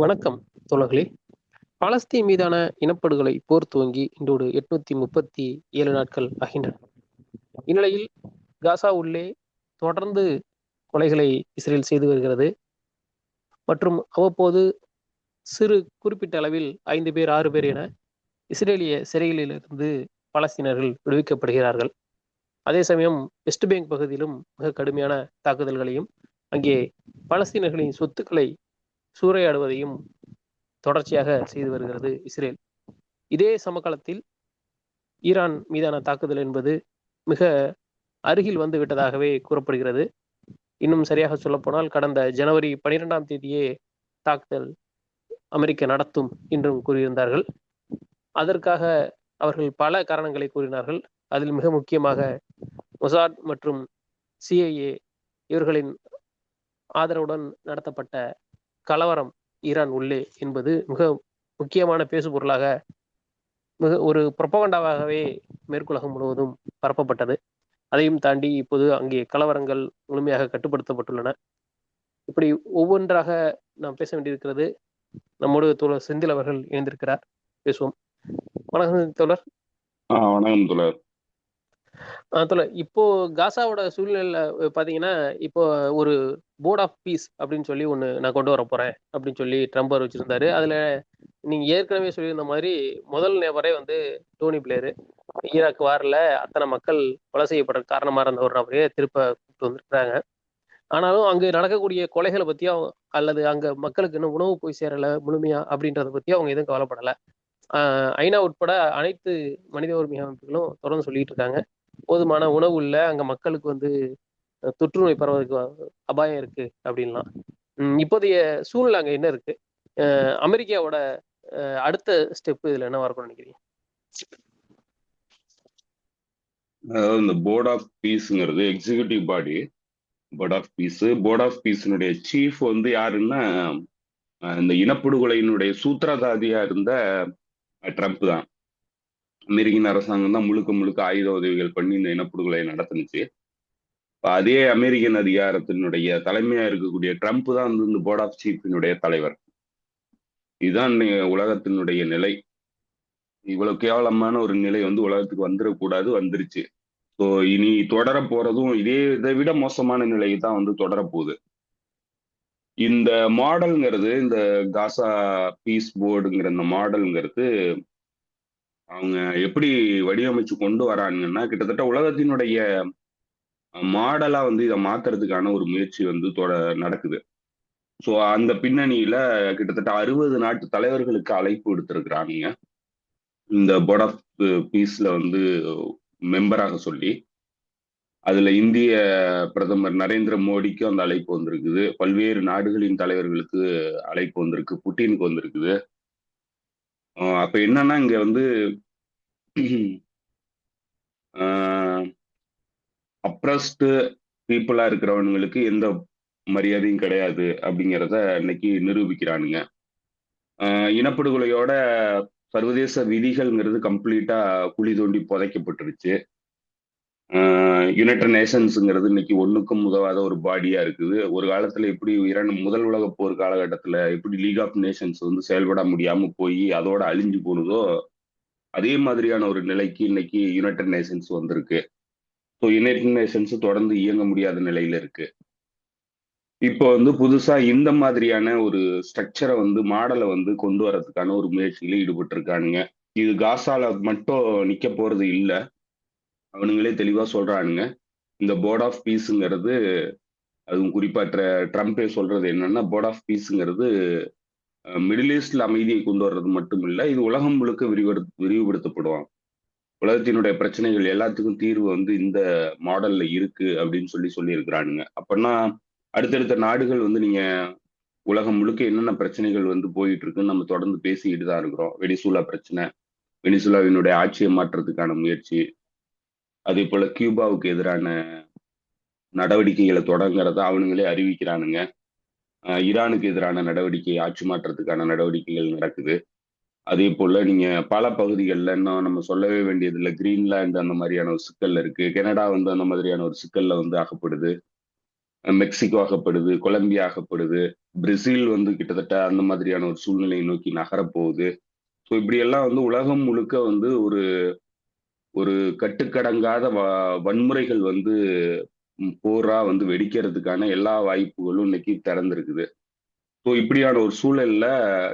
வணக்கம் தோழர்களே. பாலஸ்தீன் மீதான இனப்படுகொலை போர் துவங்கி இன்றோடு 837 நாட்கள் ஆகின்றன. இந்நிலையில் காசா உள்ளே தொடர்ந்து கொலைகளை இஸ்ரேல் செய்து வருகிறது. மற்றும் அவ்வப்போது சிறு குறிப்பிட்ட அளவில் 5 பேர் 6 பேர் என இஸ்ரேலிய சிறைகளிலிருந்து பாலஸ்தீனர்கள் விடுவிக்கப்படுகிறார்கள். அதே சமயம் வெஸ்ட் பேங்க் பகுதியிலும் மிக கடுமையான தாக்குதல்களையும் அங்கே பாலஸ்தீனர்களின் சொத்துக்களை சூறையாடுவதையும் தொடர்ச்சியாக செய்து வருகிறது இஸ்ரேல். இதே சமகாலத்தில் ஈரான் மீதான தாக்குதல் என்பது மிக அருகில் வந்து விட்டதாகவே கூறப்படுகிறது. இன்னும் சரியாக சொல்லப்போனால் கடந்த ஜனவரி 12ஆம் தேதியே தாக்குதல் அமெரிக்கா நடத்தும் என்றும் கூறியிருந்தார்கள். அதற்காக அவர்கள் பல காரணங்களை கூறினார்கள். அதில் மிக முக்கியமாக மொசாட் மற்றும் சிஐஏ இவர்களின் ஆதரவுடன் நடத்தப்பட்ட கலவரம் ஈரான் உள்ளே என்பது மிக முக்கியமான பேசுபொருளாக மிக ஒரு புரொபகண்டாவாகவே மேற்குலகம் முழுவதும் பரப்பப்பட்டது. அதையும் தாண்டி இப்போது அங்கே கலவரங்கள் முழுமையாக கட்டுப்படுத்தப்பட்டுள்ளன. இப்படி ஒவ்வொன்றாக நாம் பேச வேண்டியிருக்கிறது. நம்மோடு தோழர் செந்தில் அவர்கள் இணைந்திருக்கிறார், பேசுவோம். வணக்கம் தோழர். வணக்கம் தோழர். தோழர், இப்போ காசாவோட சூழ்நிலை பாத்தீங்கன்னா, இப்போ ஒரு போர்ட் ஆஃப் பீஸ் அப்படின்னு சொல்லி ஒன்று நான் கொண்டு வர போறேன் அப்படின்னு சொல்லி ட்ரம்ப் வச்சிருந்தாரு. அதுல நீங்க ஏற்கனவே சொல்லியிருந்த மாதிரி முதல் நபரே வந்து டோனி பிளேரு, ஈராக் வாரில் அத்தனை மக்கள் கொலை செய்யப்படுற காரணமா இருந்த ஒரு நபரையே திருப்ப கூப்பிட்டு வந்திருக்கிறாங்க. ஆனாலும் அங்கு நடக்கக்கூடிய கொலைகளை பத்தியும் அல்லது அங்க மக்களுக்கு இன்னும் உணவு போய் சேரல முழுமையா அப்படின்றத பத்தியும் அவங்க எதுவும் கவலைப்படலை. ஐநா உட்பட அனைத்து மனித உரிமை அமைப்புகளும் தொடர்ந்து சொல்லிட்டு இருக்காங்க, போதுமான உணவு இல்லை, அங்க மக்களுக்கு வந்து தொற்றுநோய் பரவதுக்கு அபாயம் இருக்கு அப்படின்லாம். இப்போதைய சூழ்நிலை அங்க என்ன இருக்கு? அமெரிக்காவோட அடுத்த ஸ்டெப் இதுல என்ன இருக்கும்னு நினைக்கிறீங்க? இந்த போர்ட் ஆஃப் பீஸ்ங்கிறது எக்ஸிகியூட்டிவ் பாடி. போர்ட் ஆஃப் பீஸினுடைய சீஃப் வந்து யாருன்னா இந்த இனப்படுகொலையினுடைய சூத்திரதாதியா இருந்த ட்ரம்ப் தான். அமெரிக்கன் அரசாங்கம் தான் முழுக்க முழுக்க ஆயுத உதவிகள் பண்ணி இந்த இனப்படுகொலையை நடத்துனுச்சு. அதே அமெரிக்கன் அதிகாரத்தினுடைய தலைமையா இருக்கக்கூடிய ட்ரம்ப் தான் வந்து இந்த போர்ட் ஆஃப் சீஃபினுடைய தலைவர். இதுதான் உலகத்தினுடைய நிலை. இவ்வளவு கேவலமான ஒரு நிலை வந்து உலகத்துக்கு வந்துடக்கூடாது, வந்துருச்சு. ஸோ இனி தொடர போறதும் இதை விட மோசமான நிலையை தான் வந்து தொடரப்போகுது. இந்த மாடல்ங்கிறது, இந்த காசா பீஸ் போர்டுங்கிற இந்த மாடல்ங்கிறது அவங்க எப்படி வடிவமைச்சு கொண்டு வராங்கன்னா, கிட்டத்தட்ட உலகத்தினுடைய மாடலா வந்து இதை மாத்துறதுக்கான ஒரு முயற்சி வந்து நடக்குது. ஸோ அந்த பின்னணியில கிட்டத்தட்ட 60 நாட்டு தலைவர்களுக்கு அழைப்பு விடுத்திருக்கிறாங்க இந்த போர்ட் ஆஃப் பீஸ்ல வந்து மெம்பராக சொல்லி. அதுல இந்திய பிரதமர் நரேந்திர மோடிக்கும் அந்த அழைப்பு வந்திருக்குது. பல்வேறு நாடுகளின் தலைவர்களுக்கு அழைப்பு வந்திருக்கு. புட்டினுக்கு வந்திருக்குது. அப்ப என்னன்னா, இங்க வந்து அப்ரஸ்டு பீப்புளா இருக்கிறவங்களுக்கு எந்த மரியாதையும் கிடையாது அப்படிங்கிறத இன்னைக்கு நிரூபிக்கிறானுங்க. இனப்படுகொலையோட சர்வதேச விதிகள்ங்கிறது கம்ப்ளீட்டா குழி தோண்டி புதைக்கப்பட்டுருச்சு. யுனைடெட் நேஷன்ஸுங்கிறது இன்னைக்கு ஒண்ணுக்கும் உதவாத ஒரு பாடியா இருக்குது. ஒரு காலத்துல எப்படி முதல் உலக போர் காலகட்டத்துல எப்படி லீக் ஆஃப் நேஷன்ஸ் வந்து செயல்பட முடியாம போய் அதோட அழிஞ்சு போனதோ, அதே மாதிரியான ஒரு நிலைக்கு இன்னைக்கு யுனைடெட் நேஷன்ஸ் வந்திருக்கு. ஸோ யுனைடெட் நேஷன்ஸ் தொடர்ந்து இயங்க முடியாத நிலையில இருக்கு. இப்போ வந்து புதுசா இந்த மாதிரியான ஒரு ஸ்ட்ரக்சரை வந்து மாடலை வந்து கொண்டு வரதுக்கான ஒரு முயற்சியில ஈடுபட்டு இருக்கானுங்க. இது காசால மட்டும் நிக்க போறது இல்லை. அவனுங்களே தெளிவா சொல்றானுங்க, இந்த போர்ட் ஆஃப் பீஸுங்கிறது, அதுவும் குறிப்பா ட்ரம்பே சொல்றது என்னன்னா, போர்ட் ஆஃப் பீஸுங்கிறது மிடில் ஈஸ்ட்ல அமைதியை கொண்டு வர்றது மட்டும் இல்லை, இது உலகம் முழுக்க விரிவுபடுத்தப்படுவான். உலகத்தினுடைய பிரச்சனைகள் எல்லாத்துக்கும் தீர்வு வந்து இந்த மாடல்ல இருக்கு அப்படின்னு சொல்லி இருக்கிறானுங்க. அப்படின்னா அடுத்தடுத்த நாடுகள் வந்து நீங்க உலகம் முழுக்க என்னென்ன பிரச்சனைகள் வந்து போயிட்டு இருக்குன்னு நம்ம தொடர்ந்து பேசிக்கிட்டு தான் இருக்கிறோம். வெனிசுலா பிரச்சனை, வெனிசுலாவினுடைய ஆட்சியை மாற்றுறதுக்கான முயற்சி, அதே போல கியூபாவுக்கு எதிரான நடவடிக்கைகளை தொடங்குறத அவனுங்களே அறிவிக்கிறானுங்க. ஈரானுக்கு எதிரான நடவடிக்கை, ஆட்சி மாற்றத்துக்கான நடவடிக்கைகள் நடக்குது. அதே போல நீங்க பல பகுதிகளில் இன்னும் நம்ம சொல்லவே வேண்டியதில்லை, கிரீன்லாந்து அந்த மாதிரியான ஒரு சிக்கல்ல இருக்கு. கனடா வந்து அந்த மாதிரியான ஒரு சிக்கல்ல வந்து அகப்படுது. மெக்சிகோ ஆகப்படுது, கொலம்பியா ஆகப்படுது, பிரேசில் வந்து கிட்டத்தட்ட அந்த மாதிரியான ஒரு சூழ்நிலையை நோக்கி நகரப்போகுது. ஸோ இப்படியெல்லாம் வந்து உலகம் முழுக்க வந்து ஒரு ஒரு கட்டுக்கடங்காத வன்முறைகள் வந்து போரா வந்து வெடிக்கிறதுக்கான எல்லா வாய்ப்புகளும் இன்னைக்கு திறந்திருக்குது. ஸோ இப்படியான ஒரு சூழல்ல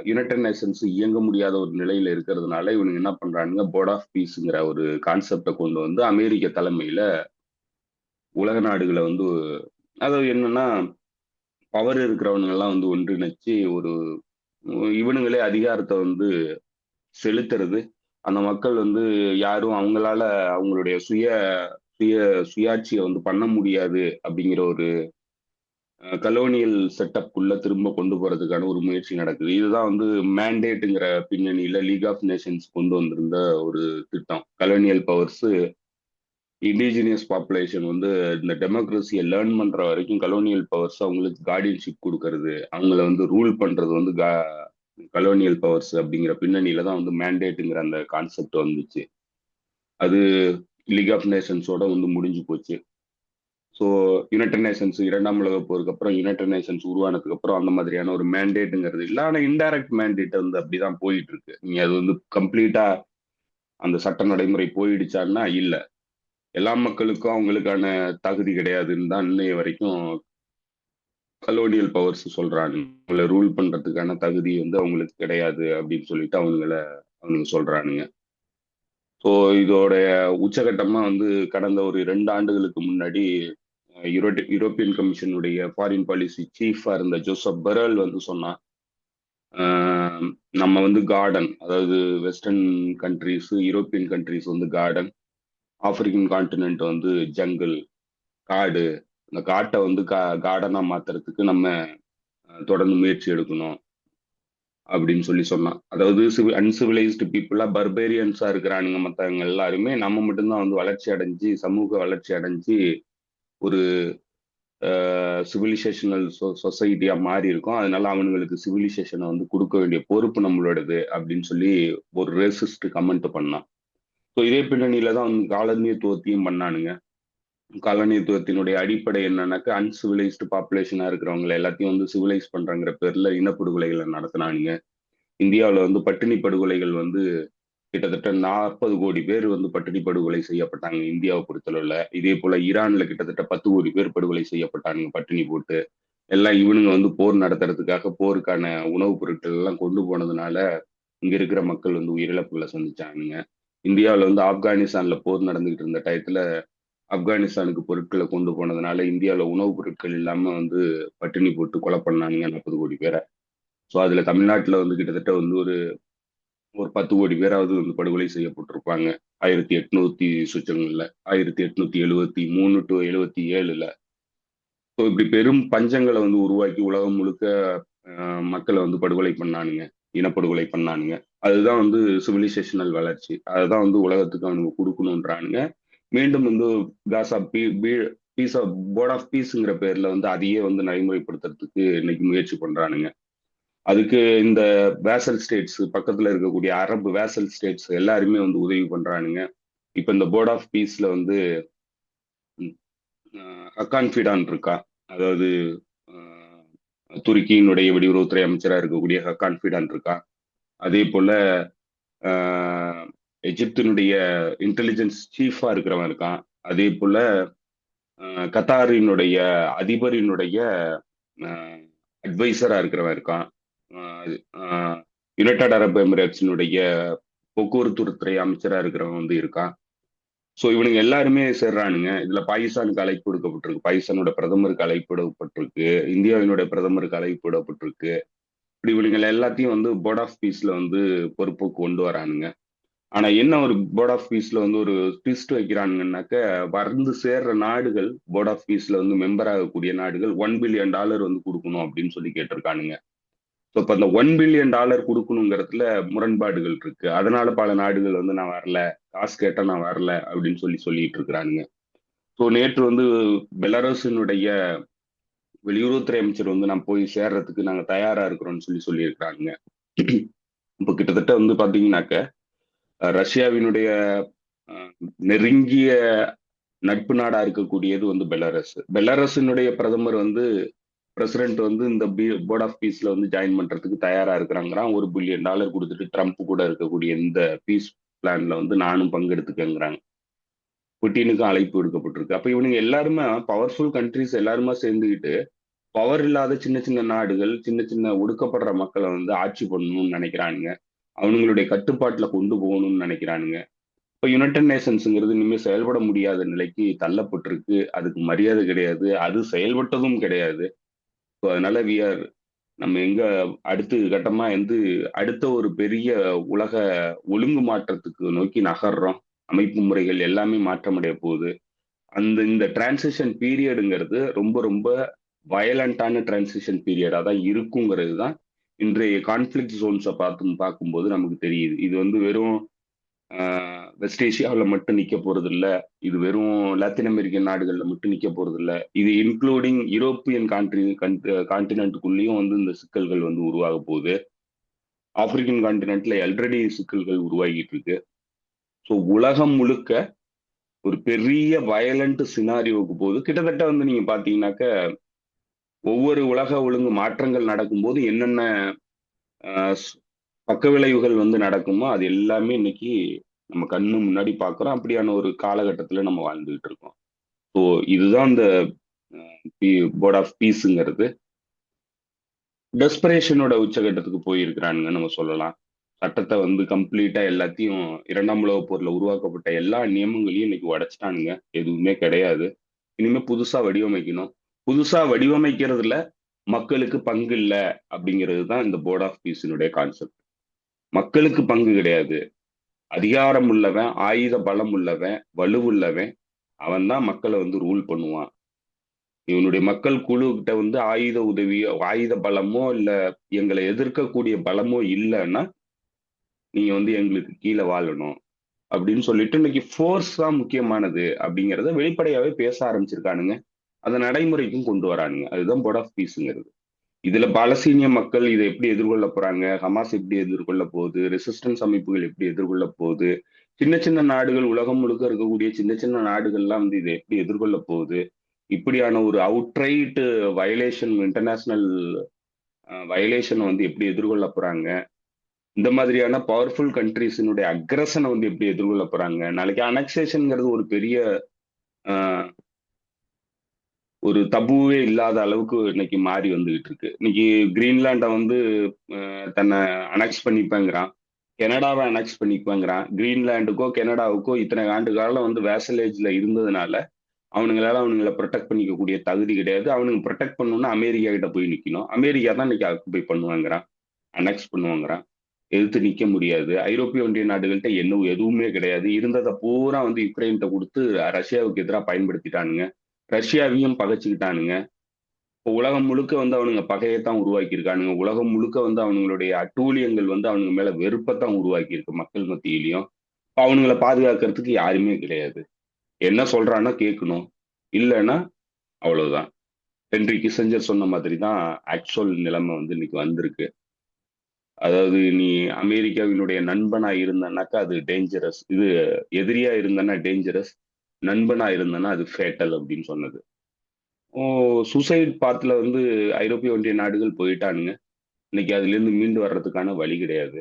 யுனைடெட் நேஷன்ஸ் இயங்க முடியாத ஒரு நிலையில இருக்கிறதுனால இவனுங்க என்ன பண்றானுங்க, போர்ட் ஆஃப் பீஸ்ங்கிற ஒரு கான்செப்டை கொண்டு வந்து அமெரிக்க தலைமையில உலக நாடுகளை வந்து, அதாவது என்னன்னா பவர் இருக்கிறவனுங்க எல்லாம் வந்து ஒன்றிணைச்சு ஒரு இவனுங்களே அதிகாரத்தை வந்து செலுத்துறது. அந்த மக்கள் வந்து யாரும் அவங்களால அவங்களுடைய சுய சுயாட்சியை வந்து பண்ண முடியாது அப்படிங்கிற ஒரு கலோனியல் செட்டப்குள்ள திரும்ப கொண்டு போறதுக்கான ஒரு முயற்சி நடக்குது. இதுதான் வந்து மேண்டேட்டுங்கிற பின்னணியில லீக் ஆஃப் நேஷன்ஸ் கொண்டு வந்திருந்த ஒரு திட்டம். கலோனியல் பவர்ஸ் இண்டிஜினியஸ் பாப்புலேஷன் வந்து இந்த டெமோக்ரஸியை லேர்ன் பண்ற வரைக்கும் கலோனியல் பவர்ஸ் அவங்களுக்கு கார்டியன்ஷிப் கொடுக்கறது, அவங்கள வந்து ரூல் பண்றது வந்து கலோனியல் பவர்ஸ் அப்படிங்கிற பின்னணியில தான் வந்து மேண்டேட்டுங்கிற அந்த கான்செப்ட் வந்துச்சு. அது லீக் ஆஃப் நேஷன்ஸோட வந்து முடிஞ்சு போச்சு. ஸோ யுனைடெட் நேஷன்ஸ் இரண்டாம் உலக போருக்கு அப்புறம் யுனைடெட் நேஷன்ஸ் உருவானதுக்கு அப்புறம் அந்த மாதிரியான ஒரு மேண்டேட்டுங்கிறது இல்லை. ஆனால் இன்டைரக்ட் மேண்டேட் வந்து அப்படிதான் போயிட்டு இருக்கு. நீங்க அது வந்து கம்ப்ளீட்டா அந்த சட்ட நடைமுறை போயிடுச்சான்னா இல்ல. எல்லா மக்களுக்கும் அவங்களுக்கான தகுதி கிடையாதுன்னு தான் இன்னைய வரைக்கும் கலோனியல் பவர்ஸ் சொல்றாங்க. அவங்கள ரூல் பண்றதுக்கான தகுதி வந்து அவங்களுக்கு கிடையாது அப்படின்னு சொல்லிட்டு அவனுங்க சொல்றானுங்க. ஸோ இதோட உச்சகட்டமா வந்து கடந்த ஒரு 2 ஆண்டுகளுக்கு முன்னாடி யூரோப்பியன் கமிஷனுடைய ஃபாரின் பாலிசி சீஃபா இருந்த ஜோசப் பெரல் வந்து சொன்னா, நம்ம வந்து கார்டன், அதாவது வெஸ்டர்ன் கண்ட்ரிஸ் யூரோப்பியன் கண்ட்ரிஸ் வந்து கார்டன், ஆப்பிரிக்கன் கான்டினென்ட் வந்து ஜங்கிள், காடு. இந்த காட்டை வந்து கார்டனா மாத்துறதுக்கு நம்ம தொடர்ந்து முயற்சி எடுக்கணும் அப்படின்னு சொல்லி சொன்னான். அதாவது அன்சிவிலைஸ்டு பீப்புளா பர்பேரியன்ஸா இருக்கிறானுங்க மற்றவங்க எல்லாருமே, நம்ம மட்டும்தான் வந்து வளர்ச்சி அடைஞ்சு சமூக வளர்ச்சி அடைஞ்சு ஒரு சிவிலைசேஷனல் சொசைட்டியா மாறி இருக்கும். அதனால அவனுங்களுக்கு சிவிலைசேஷனை வந்து கொடுக்க வேண்டிய பொறுப்பு நம்மளோடது அப்படின்னு சொல்லி ஒரு ரேசிஸ்ட் கமெண்ட் பண்ணான். ஸோ இதே பின்னணியில தான் அவங்க காலனித்துவத்தையும் பண்ணானுங்க. காலனித்துவத்தினுடைய அடிப்படை என்னன்னாக்கா அன்சிவிலைஸ்டு பாப்புலேஷனா இருக்கிறவங்க எல்லாத்தையும் வந்து சிவிலைஸ் பண்றங்கிற பேர்ல இனப்படுகொலைகளை நடத்தினானுங்க. இந்தியாவில் வந்து பட்டினி படுகொலைகள் வந்து கிட்டத்தட்ட 40 கோடி பேர் வந்து பட்டினி படுகொலை செய்யப்பட்டாங்க இந்தியாவை பொறுத்தளவுல. இதே போல ஈரான்ல கிட்டத்தட்ட 10 கோடி பேர் படுகொலை செய்யப்பட்டாங்க பட்டினி போட்டு. எல்லாம் இவனுங்க வந்து போர் நடத்துறதுக்காக போருக்கான உணவுப் பொருட்கள் எல்லாம் கொண்டு போனதுனால இங்க இருக்கிற மக்கள் வந்து உயிரிழப்புகளை சந்திச்சானுங்க. இந்தியாவில் வந்து ஆப்கானிஸ்தான்ல போர் நடந்துகிட்டு இருந்த டயத்துல ஆப்கானிஸ்தானுக்கு பொருட்களை கொண்டு போனதுனால இந்தியாவில் உணவுப் பொருட்கள் இல்லாம வந்து பட்டினி போட்டு கொலை பண்ணானுங்க 40 கோடி பேரை. ஸோ அதுல தமிழ்நாட்டில் வந்து கிட்டத்தட்ட வந்து ஒரு ஒரு 10 கோடி பேராவது வந்து படுகொலை செய்யப்பட்டிருப்பாங்க 1800 சுற்றங்கள்ல, 1873 டு 77ல. ஸோ இப்படி பெரும் பஞ்சங்களை வந்து உருவாக்கி உலகம் முழுக்க மக்களை வந்து படுகொலை பண்ணானுங்க, இனப்படுகொலை பண்ணானுங்க. அதுதான் வந்து சிவிலைசேஷனல் வளர்ச்சி. அதுதான் வந்து உலகத்துக்கு அவனுக்கு கொடுக்கணுன்றானுங்க. மீண்டும் வந்து காசா பீஸ் ஆஃப் போர்ட் ஆஃப் பீஸ்ங்கிற பேர்ல வந்து அதையே வந்து நடைமுறைப்படுத்துறதுக்கு இன்னைக்கு முயற்சி பண்றானுங்க. அதுக்கு இந்த வேசல் ஸ்டேட்ஸ் பக்கத்துல இருக்கக்கூடிய அரபு வேசல் ஸ்டேட்ஸ் எல்லாருமே வந்து உதவி பண்றானுங்க. இப்ப இந்த போர்ட் ஆஃப் பீஸ்ல வந்து ஹக்கான் ஃபிடான் இருக்கா, அதாவது துருக்கியினுடைய வெளியுறவுத்துறை அமைச்சராக இருக்கக்கூடிய ஹக்கான் ஃபிடான் இருக்கா. அதே போல எகிப்தினுடைய இன்டெலிஜென்ஸ் சீஃபா இருக்கிறவன் இருக்கான். அதே போல கத்தாரினுடைய அதிபரினுடைய அட்வைசரா இருக்கிறவன் இருக்கான். யுனைடெட் அரப் எமிரேட்ஸினுடைய போக்குவரத்துறை அமைச்சரா இருக்கிறவன் வந்து இருக்கான். ஸோ இவனுங்க எல்லாருமே சேர்றானுங்க. இதுல பாகிஸ்தானுக்கு அழைப்பு விடுக்கப்பட்டிருக்கு, பாகிஸ்தானோட பிரதமருக்கு அழைப்பு விடப்பட்டிருக்கு, இந்தியாவினுடைய பிரதமருக்கு அழைப்பு விடப்பட்டிருக்கு. இப்படி இவனுங்க எல்லாத்தையும் வந்து போர்ட் ஆஃப் பீஸ்ல வந்து பொறுப்புக்கு கொண்டு வரானுங்க. ஆனா என்ன ஒரு போர்ட் ஆஃப் பீஸ்ல வந்து ஒரு ட்விஸ்ட் வைக்கிறானுங்கன்னாக்க, வந்து சேர்ற நாடுகள் போர்ட் ஆஃப் பீஸ்ல வந்து மெம்பர் ஆகக்கூடிய நாடுகள் $1 பில்லியன் வந்து கொடுக்கணும் அப்படின்னு சொல்லி கேட்டிருக்கானுங்க. ஸோ இப்போ அந்த $1 பில்லியன் கொடுக்கணுங்கிறதுல முரண்பாடுகள் இருக்கு. அதனால பல நாடுகள் வந்து நான் வரல, காசு கேட்டா நான் வரல அப்படின்னு சொல்லிட்டு இருக்கிறானுங்க. ஸோ நேற்று வந்து பெலாரஸினுடைய வெளியுறவுத்துறை அமைச்சர் வந்து நான் போய் சேர்றதுக்கு நாங்க தயாரா இருக்கிறோம்னு சொல்லியிருக்கிறாங்க. இப்போ கிட்டத்தட்ட வந்து பாத்தீங்கன்னாக்க ரஷ்யாவினுடைய நெருங்கிய நட்பு நாடா இருக்கக்கூடியது வந்து பெலாரஸ். பெலாரஸினுடைய பிரசிடென்ட் வந்து இந்த போர்ட் ஆஃப் பீஸ்ல வந்து ஜாயின் பண்றதுக்கு தயாரா இருக்கிறாங்கிறான். $1 பில்லியன் கொடுத்துட்டு ட்ரம்ப் கூட இருக்கக்கூடிய இந்த பீஸ் பிளான்ல வந்து நானும் பங்கெடுத்துக்கங்கிறாங்க. புட்டினுக்கும் அழைப்பு விடுக்கப்பட்டிருக்கு. அப்ப இவனுங்க எல்லாருமே பவர்ஃபுல் கண்ட்ரிஸ் எல்லாருமே சேர்ந்துக்கிட்டு பவர் இல்லாத சின்ன சின்ன நாடுகள், சின்ன சின்ன ஒடுக்கப்படுற மக்களை வந்து ஆட்சி பண்ணணும்னு நினைக்கிறானுங்க. அவனுங்களுடைய கட்டுப்பாட்டுல கொண்டு போகணும்னு நினைக்கிறானுங்க. இப்ப யுனைடெட் நேஷன்ஸ்ங்கிறது இனிமே செயல்பட முடியாத நிலைக்கு தள்ளப்பட்டிருக்கு. அதுக்கு மரியாதை கிடையாது. அது செயல்பட்டதும் கிடையாது. ஸோ அதனால நம்ம எங்க அடுத்த கட்டமா வந்து அடுத்த ஒரு பெரிய உலக ஒழுங்கு மாற்றத்துக்கு நோக்கி நகர்றோம். அமைப்பு முறைகள் எல்லாமே மாற்றமடைய போகுது. இந்த டிரான்சிஷன் பீரியடுங்கிறது ரொம்ப ரொம்ப வயலண்டான டிரான்சிஷன் பீரியடா தான் இருக்குங்கிறது தான் இன்றைய கான்ஃபிளிக்ட் ஜோன்ஸை பார்க்கும்போது நமக்கு தெரியுது. இது வந்து வெறும் வெஸ்ட் ஏசியாவில் மட்டும் நிக்க போறது இல்ல. இது வெறும் லாத்தின் அமெரிக்கன் நாடுகள்ல மட்டும் நிக்க போறது இல்ல. இது இன்க்ளூடிங் யூரோப்பியன் கான்டினென்ட்டுக்குள்ளேயும் வந்து இந்த சிக்கல்கள் வந்து உருவாக போகுது. ஆப்பிரிக்கன் கான்டினென்ட்ல ஆல்ரெடி சிக்கல்கள் உருவாகிட்டு இருக்கு. ஸோ உலகம் முழுக்க ஒரு பெரிய வயலண்ட் சினாரியோவுக்கு போகுது. கிட்டத்தட்ட வந்து நீங்க பாத்தீங்கன்னாக்க ஒவ்வொரு உலக ஒழுங்கு மாற்றங்கள் நடக்கும்போது என்னென்ன பக்க விளைவுகள் வந்து நடக்குமோ அது எல்லாமே இன்னைக்கு நம்ம கண்ணு முன்னாடி பார்க்குறோம். அப்படியான ஒரு காலகட்டத்தில் நம்ம வாழ்ந்துகிட்டு இருக்கோம். ஸோ இதுதான் இந்த போர்ட் ஆஃப் பீஸுங்கிறது டெஸ்பரேஷனோட உச்சகட்டத்துக்கு போயிருக்கிறானுங்க நம்ம சொல்லலாம். சட்டத்தை வந்து கம்ப்ளீட்டா எல்லாத்தையும் 2ஆம் உலகப் போர்ல உருவாக்கப்பட்ட எல்லா நியமங்களையும் இன்னைக்கு உடைச்சிட்டானுங்க. எதுவுமே கிடையாது. இனிமே புதுசா வடிவமைக்கணும். புதுசா வடிவமைக்கிறதுல மக்களுக்கு பங்கு இல்லை அப்படிங்கிறது தான் இந்த போர்ட் ஆஃப் பீஸினுடைய கான்செப்ட். மக்களுக்கு பங்கு கிடையாது. அதிகாரம் உள்ளவன், ஆயுத பலம் உள்ளவன், வலுவுள்ளவன், அவன் தான் மக்களை வந்து ரூல் பண்ணுவான். இவனுடைய மக்கள் குழு கிட்ட வந்து ஆயுத உதவியோ ஆயுத பலமோ இல்ல எங்களை எதிர்க்கக்கூடிய பலமோ இல்லைன்னா நீங்க வந்து எங்களுக்கு கீழே வாழணும் அப்படின்னு சொல்லிட்டு இன்னைக்கு ஃபோர்ஸ் தான் முக்கியமானது அப்படிங்கிறத வெளிப்படையாவே பேச ஆரம்பிச்சிருக்கானுங்க. அதை நடைமுறைக்கும் கொண்டு வரானுங்க. அதுதான் போர்ட் ஆஃப் பீஸுங்கிறது. இதுல பாலஸ்தீனிய மக்கள் இதை எப்படி எதிர்கொள்ள போறாங்க, ஹமாஸ் எப்படி எதிர்கொள்ள போகுது, ரெசிஸ்டன்ஸ் அமைப்புகள் எப்படி எதிர்கொள்ள போகுது, சின்ன சின்ன நாடுகள் உலகம் முழுக்க இருக்கக்கூடிய சின்ன சின்ன நாடுகள்லாம் வந்து இதை எப்படி எதிர்கொள்ள போகுது, இப்படியான ஒரு அவுட்ரைட் வயலேஷன் இன்டர்நேஷனல் வயலேஷனை வந்து எப்படி எதிர்கொள்ள போறாங்க, இந்த மாதிரியான பவர்ஃபுல் கண்ட்ரிஸினுடைய அக்ரஷனை வந்து எப்படி எதிர்கொள்ள போறாங்க. நாளைக்கு அனெக்சேஷன்ங்கிறது ஒரு பெரிய ஒரு தபுவே இல்லாத அளவுக்கு இன்னைக்கு மாறி வந்துகிட்டு இருக்கு. இன்னைக்கு கிரீன்லாண்டை வந்து தன்னை அனெக்ஸ் பண்ணிப்பேங்கிறான், கனடாவை அனெக்ஸ் பண்ணிப்பேங்கிறான். கிரீன்லாண்டுக்கோ கனடாவுக்கோ இத்தனை ஆண்டு காலம் வந்து வேசலேஜ்ல இருந்ததுனால அவனுங்களை ப்ரொடெக்ட் பண்ணிக்கக்கூடிய தகுதி கிடையாது. அவனுங்க ப்ரொடெக்ட் பண்ணணும்னா அமெரிக்கா கிட்ட போய் நிக்கணும். அமெரிக்கா தான் இன்னைக்கு ஆக்குபை பண்ணுவாங்கிறான், அனெக்ஸ் பண்ணுவாங்கிறான். எதிர்த்து நிக்க முடியாது. ஐரோப்பிய ஒன்றிய நாடுகள்கிட்ட எதுவுமே கிடையாது. இருந்ததை பூரா வந்து யுக்ரைன்கிட்ட கொடுத்து ரஷ்யாவுக்கு எதிராக பயன்படுத்திட்டானுங்க. ரஷ்யாவையும் பகைச்சுக்கிட்டானுங்க. இப்போ உலகம் முழுக்க வந்து அவனுங்க பகையைத்தான் உருவாக்கி இருக்கானுங்க. உலகம் முழுக்க வந்து அவனுங்களுடைய அட்டூழியங்கள் வந்து அவனுங்க மேல வெறுப்பத்தான் உருவாக்கி இருக்கு மக்கள் மத்தியிலையும். அவனுங்களை பாதுகாக்கிறதுக்கு யாருமே கிடையாது. என்ன சொல்றான்னா கேட்கணும், இல்லைன்னா அவ்வளவுதான். ஹென்ரி கிசஞ்சர் சொன்ன மாதிரி தான் ஆக்சுவல் நிலைமை வந்து இன்னைக்கு வந்திருக்கு. அதாவது நீ அமெரிக்காவினுடைய நண்பனா இருந்தனாக்கா அது டேஞ்சரஸ், இது எதிரியா இருந்தனா டேஞ்சரஸ், நண்பனா இருந்தனா அது ஃபேட்டல் அப்படின்னு சொன்னது. சூசைட் பாத்துல வந்து ஐரோப்பிய ஒன்றிய நாடுகள் போயிட்டானுங்க. இன்னைக்கு அதுல இருந்து மீண்டு வர்றதுக்கான வழி கிடையாது.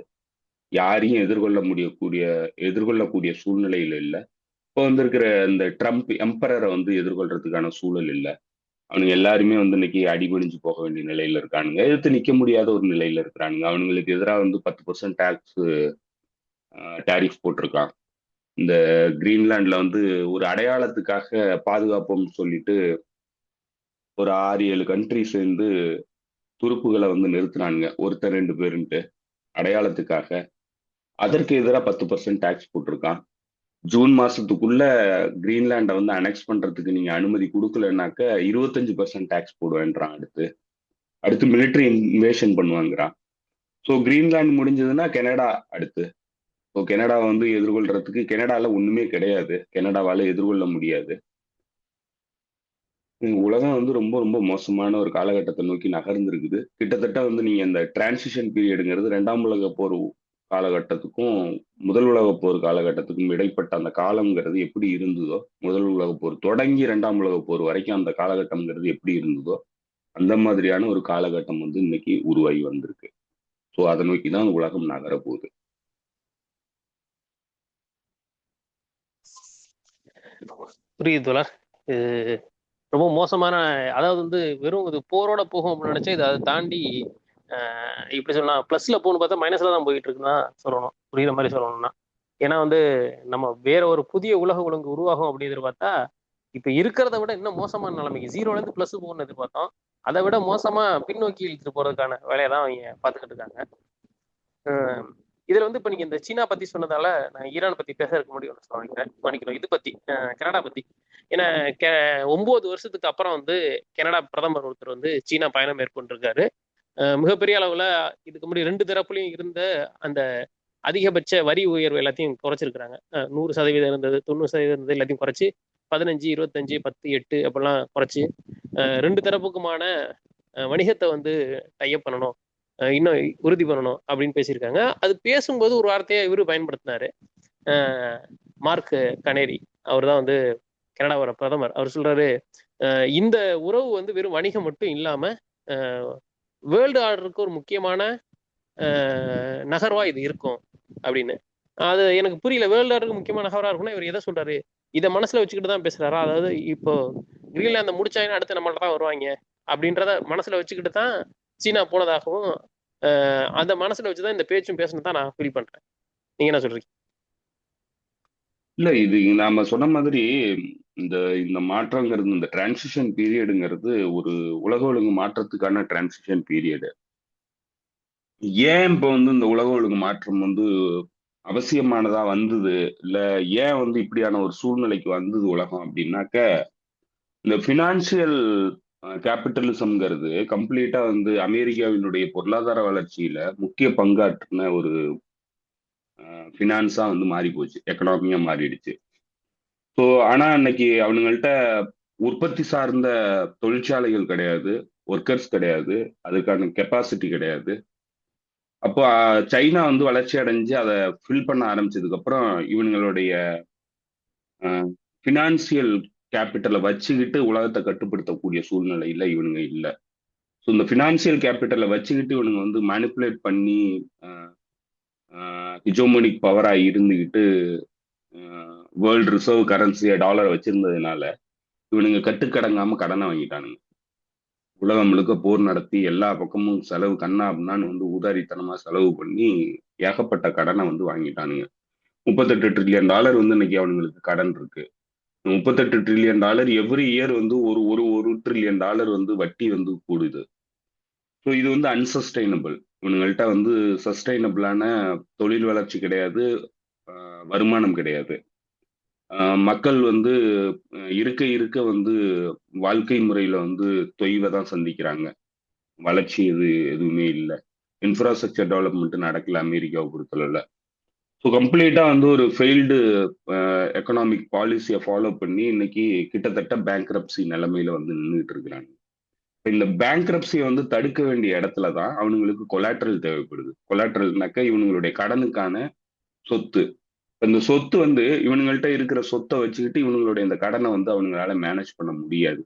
யாரையும் எதிர்கொள்ளக்கூடிய சூழ்நிலையில இல்லை. இப்போ வந்திருக்கிற இந்த ட்ரம்ப் எம்பரரை வந்து எதிர்கொள்றதுக்கான சூழல் இல்லை. அவனுங்க எல்லாருமே வந்து இன்னைக்கு அடிபணிஞ்சு போக வேண்டிய நிலையில இருக்கானுங்க. எதிர்த்து நிக்க முடியாத ஒரு நிலையில இருக்கிறானுங்க. அவனுங்களுக்கு எதிராக வந்து 10% டேரிஃப் போட்டிருக்கான். இந்த கிரீன்லாண்ட்ல வந்து ஒரு அடையாளத்துக்காக பாதுகாப்போம்னு சொல்லிட்டு ஒரு 6-7 கண்ட்ரி சேர்ந்து துருப்புகளை வந்து நிறுத்தினானுங்க, ஒருத்தர் 2 பேருன்ட்டு அடையாளத்துக்காக. அதற்கு எதிராக 10% டேக்ஸ் போட்டிருக்கான். ஜூன் மாசத்துக்குள்ள கிரீன்லாண்டை வந்து அனெக்ஸ் பண்றதுக்கு நீங்க அனுமதி கொடுக்கலனாக்க 25% டேக்ஸ் போடுவேன்றான். அடுத்து மிலிட்டரி இன்வேஷன் பண்ணுவாங்கிறான். ஸோ கிரீன்லாந்து முடிஞ்சதுன்னா கனடா அடுத்து. ஸோ கனடா வந்து எதிர்கொள்றதுக்கு கனடால ஒண்ணுமே கிடையாது. கனடாவால எதிர்கொள்ள முடியாது. உலகம் வந்து ரொம்ப ரொம்ப மோசமான ஒரு காலகட்டத்தை நோக்கி நகர்ந்துருக்குது. கிட்டத்தட்ட வந்து நீங்க இந்த டிரான்சிஷன் பீரியடுங்கிறது 2ஆம் உலக போர் காலகட்டத்துக்கும் முதல் உலகப் போர் காலகட்டத்துக்கும் இடைப்பட்ட அந்த காலம்ங்கிறது எப்படி இருந்ததோ, முதல் உலகப் போர் தொடங்கி இரண்டாம் உலகப் போர் வரைக்கும் அந்த காலகட்டம்ங்கிறது எப்படி இருந்ததோ அந்த மாதிரியான ஒரு காலகட்டம் வந்து இன்னைக்கு உருவாகி வந்திருக்கு. ஸோ அதை நோக்கி தான் உலகம் நகர போகுது. புரியுது தோழர். இது ரொம்ப மோசமான, அதாவது வந்து வெறும் இது போரோட போகும் அப்படின்னு நினைச்சா இதை அதை தாண்டி இப்படி சொல்லலாம் பிளஸ்ல போகணும்னு பார்த்தா மைனஸ்ல தான் போயிட்டு இருக்குன்னு தான் சொல்லணும், புரியுற மாதிரி சொல்லணும்னா. ஏன்னா வந்து நம்ம வேற ஒரு புதிய உலக ஒழுங்கு உருவாகும் அப்படின்னு எதிர்பார்த்தா இப்ப இருக்கிறத விட இன்னும் மோசமான நிலைமைக்கு ஜீரோல இருந்து பிளஸ் போகணும்னு எதிர்பார்த்தோம். அதை விட மோசமா பின்னோக்கி இழுத்துட்டு போறதுக்கான வேலையை தான் அவங்க பார்த்துக்கிட்டு இருக்காங்க. இதுல வந்து இப்ப நீங்க இந்த சீனா பத்தி சொன்னதால நான் ஈரான் பத்தி பேச இருக்க முடியும் நினைக்கிறேன். இது பத்தி கனடா பத்தி. ஏன்னா 9 வருஷத்துக்கு அப்புறம் வந்து கனடா பிரதமர் ஒருத்தர் வந்து சீனா பயணம் மேற்கொண்டிருக்காரு. மிகப்பெரிய அளவுல இதுக்கு முன்னாடி 2 தரப்புலையும் இருந்த அந்த அதிகபட்ச வரி உயர்வு எல்லாத்தையும் குறைச்சிருக்கிறாங்க. 100% இருந்தது, 90% இருந்தது, எல்லாத்தையும் குறைச்சி 15, 25, 10, 8 அப்படிலாம் குறைச்சி 2 தரப்புக்குமான வணிகத்தை வந்து டைப் பண்ணணும், இன்னும் உறுதி பண்ணணும் அப்படின்னு பேசியிருக்காங்க. அது பேசும்போது ஒரு வார்த்தையை இவரு பயன்படுத்தினாரு, மார்க் கனேரி. அவர் தான் வந்து கனடாவோட பிரதமர். அவர் சொல்றாரு, இந்த உறவு வந்து வெறும் வணிகம் மட்டும் இல்லாம வேர்ல்டு ஆர்டருக்கு ஒரு முக்கியமான நகர்வா இது இருக்கும் அப்படின்னு. அது எனக்கு புரியல. வேர்ல்டு ஆர்டருக்கு முக்கியமான நகர்வா இருக்கும்னா இவர் எதை சொல்றாரு? இதை மனசுல வச்சுக்கிட்டு தான் பேசுறாரா? அதாவது இப்போ கிரீன்லாந்த முடிச்சாங்கன்னா அடுத்து நம்மள்ட்ட தான் வருவாங்க அப்படின்றத மனசுல வச்சுக்கிட்டு தான் சீனா போனதாகவும் அந்த மனசுல வச்சுதான் இந்த பேச்சும் பேசணும் தான் நான் ஃபீல் பண்றேன். நீங்க என்ன சொல்றீங்க? இல்ல, இது நாம சொன்ன மாதிரி இந்த இந்த மாற்றங்கிறது, இந்த டிரான்சிஷன் பீரியடுங்கிறது ஒரு உலக ஒழுங்கு மாற்றத்துக்கான டிரான்சிஷன் பீரியடு. ஏன் இப்போ வந்து இந்த உலக ஒழுங்கு மாற்றம் வந்து அவசியமானதா வந்தது, இல்ல ஏன் வந்து இப்படியான ஒரு சூழ்நிலைக்கு வந்தது உலகம் அப்படின்னாக்க, இந்த பினான்சியல் கேபிட்டலிசம்ங்கிறது கம்ப்ளீட்டா வந்து அமெரிக்காவினுடைய பொருளாதார வளர்ச்சியில முக்கிய பங்காற்றின ஒரு பினான்ஸா வந்து மாறி போச்சு, எக்கனாமியா மாறிடுச்சு. ஸோ ஆனா அன்னைக்கு அவனுங்கள்ட்ட உற்பத்தி சார்ந்த தொழிற்சாலைகள் கிடையாது, ஒர்க்கர்ஸ் கிடையாது, அதுக்கான கெப்பாசிட்டி கிடையாது. அப்போ சைனா வந்து வளர்ச்சி அடைஞ்சு அதை ஃபில் பண்ண ஆரம்பிச்சதுக்கு அப்புறம் இவனுங்களுடைய பினான்சியல் கேபிட்டலை வச்சுக்கிட்டு உலகத்தை கட்டுப்படுத்தக்கூடிய சூழ்நிலையில இவனுங்க இல்லை. ஸோ இந்த பினான்சியல் கேபிட்டலை வச்சுக்கிட்டு இவனுங்க வந்து மேனிப்புலேட் பண்ணி ஹிஜோமோனிக் பவரா இருந்துகிட்டு வேர்ல்டு ரிசர்வ் கரன்சியை டாலரை வச்சிருந்ததுனால இவனுங்க கட்டுக்கடங்காம கடனை வாங்கிட்டானுங்க. உலகம் முழுக்க போர் நடத்தி எல்லா பக்கமும் செலவு கண்ணா அப்படின்னான்னு வந்து ஊதாரித்தனமா செலவு பண்ணி ஏகப்பட்ட கடனை வந்து வாங்கிட்டானுங்க. $38 ட்ரில்லியன் வந்து இன்னைக்கு அவனுங்களுக்கு கடன் இருக்கு. $38 ட்ரில்லியன் எவ்ரி இயர் வந்து ஒரு ஒரு ஒரு $1 ட்ரில்லியன் வந்து வட்டி வந்து கூடுது. ஸோ இது வந்து அன்சஸ்டைனபிள். இவனுங்கள்ட்ட வந்து சஸ்டைனபிளான தொழில் வளர்ச்சி கிடையாது, வருமானம் கிடையாது. மக்கள் வந்து இருக்க இருக்க வந்து வாழ்க்கை முறையில வந்து தொய்வை தான் சந்திக்கிறாங்க. வளர்ச்சி எதுவுமே இல்லை. இன்ஃப்ராஸ்ட்ரக்சர் டெவலப்மெண்ட் நடக்கல அமெரிக்காவை பொறுத்தளவுல. ஸோ கம்ப்ளீட்டா வந்து ஒரு ஃபெயில்டு எக்கனாமிக் பாலிசியை ஃபாலோ பண்ணி இன்னைக்கு கிட்டத்தட்ட பேங்க்ரப்சி நிலைமையில வந்து நின்றுட்டு இருக்கிறாங்க. இந்த பேங்க்ரப்சியை வந்து தடுக்க வேண்டிய இடத்துல தான் அவனுங்களுக்கு கொலாட்ரல் தேவைப்படுது. கொலாட்ரல்னாக்க இவனுங்களுடைய கடனுக்கான சொத்து. இந்த சொத்து வந்து இவனுங்கள்ட்ட இருக்கிற சொத்தை வச்சுக்கிட்டு இவனுங்களுடைய இந்த கடனை வந்து அவனுங்களால மேனேஜ் பண்ண முடியாது.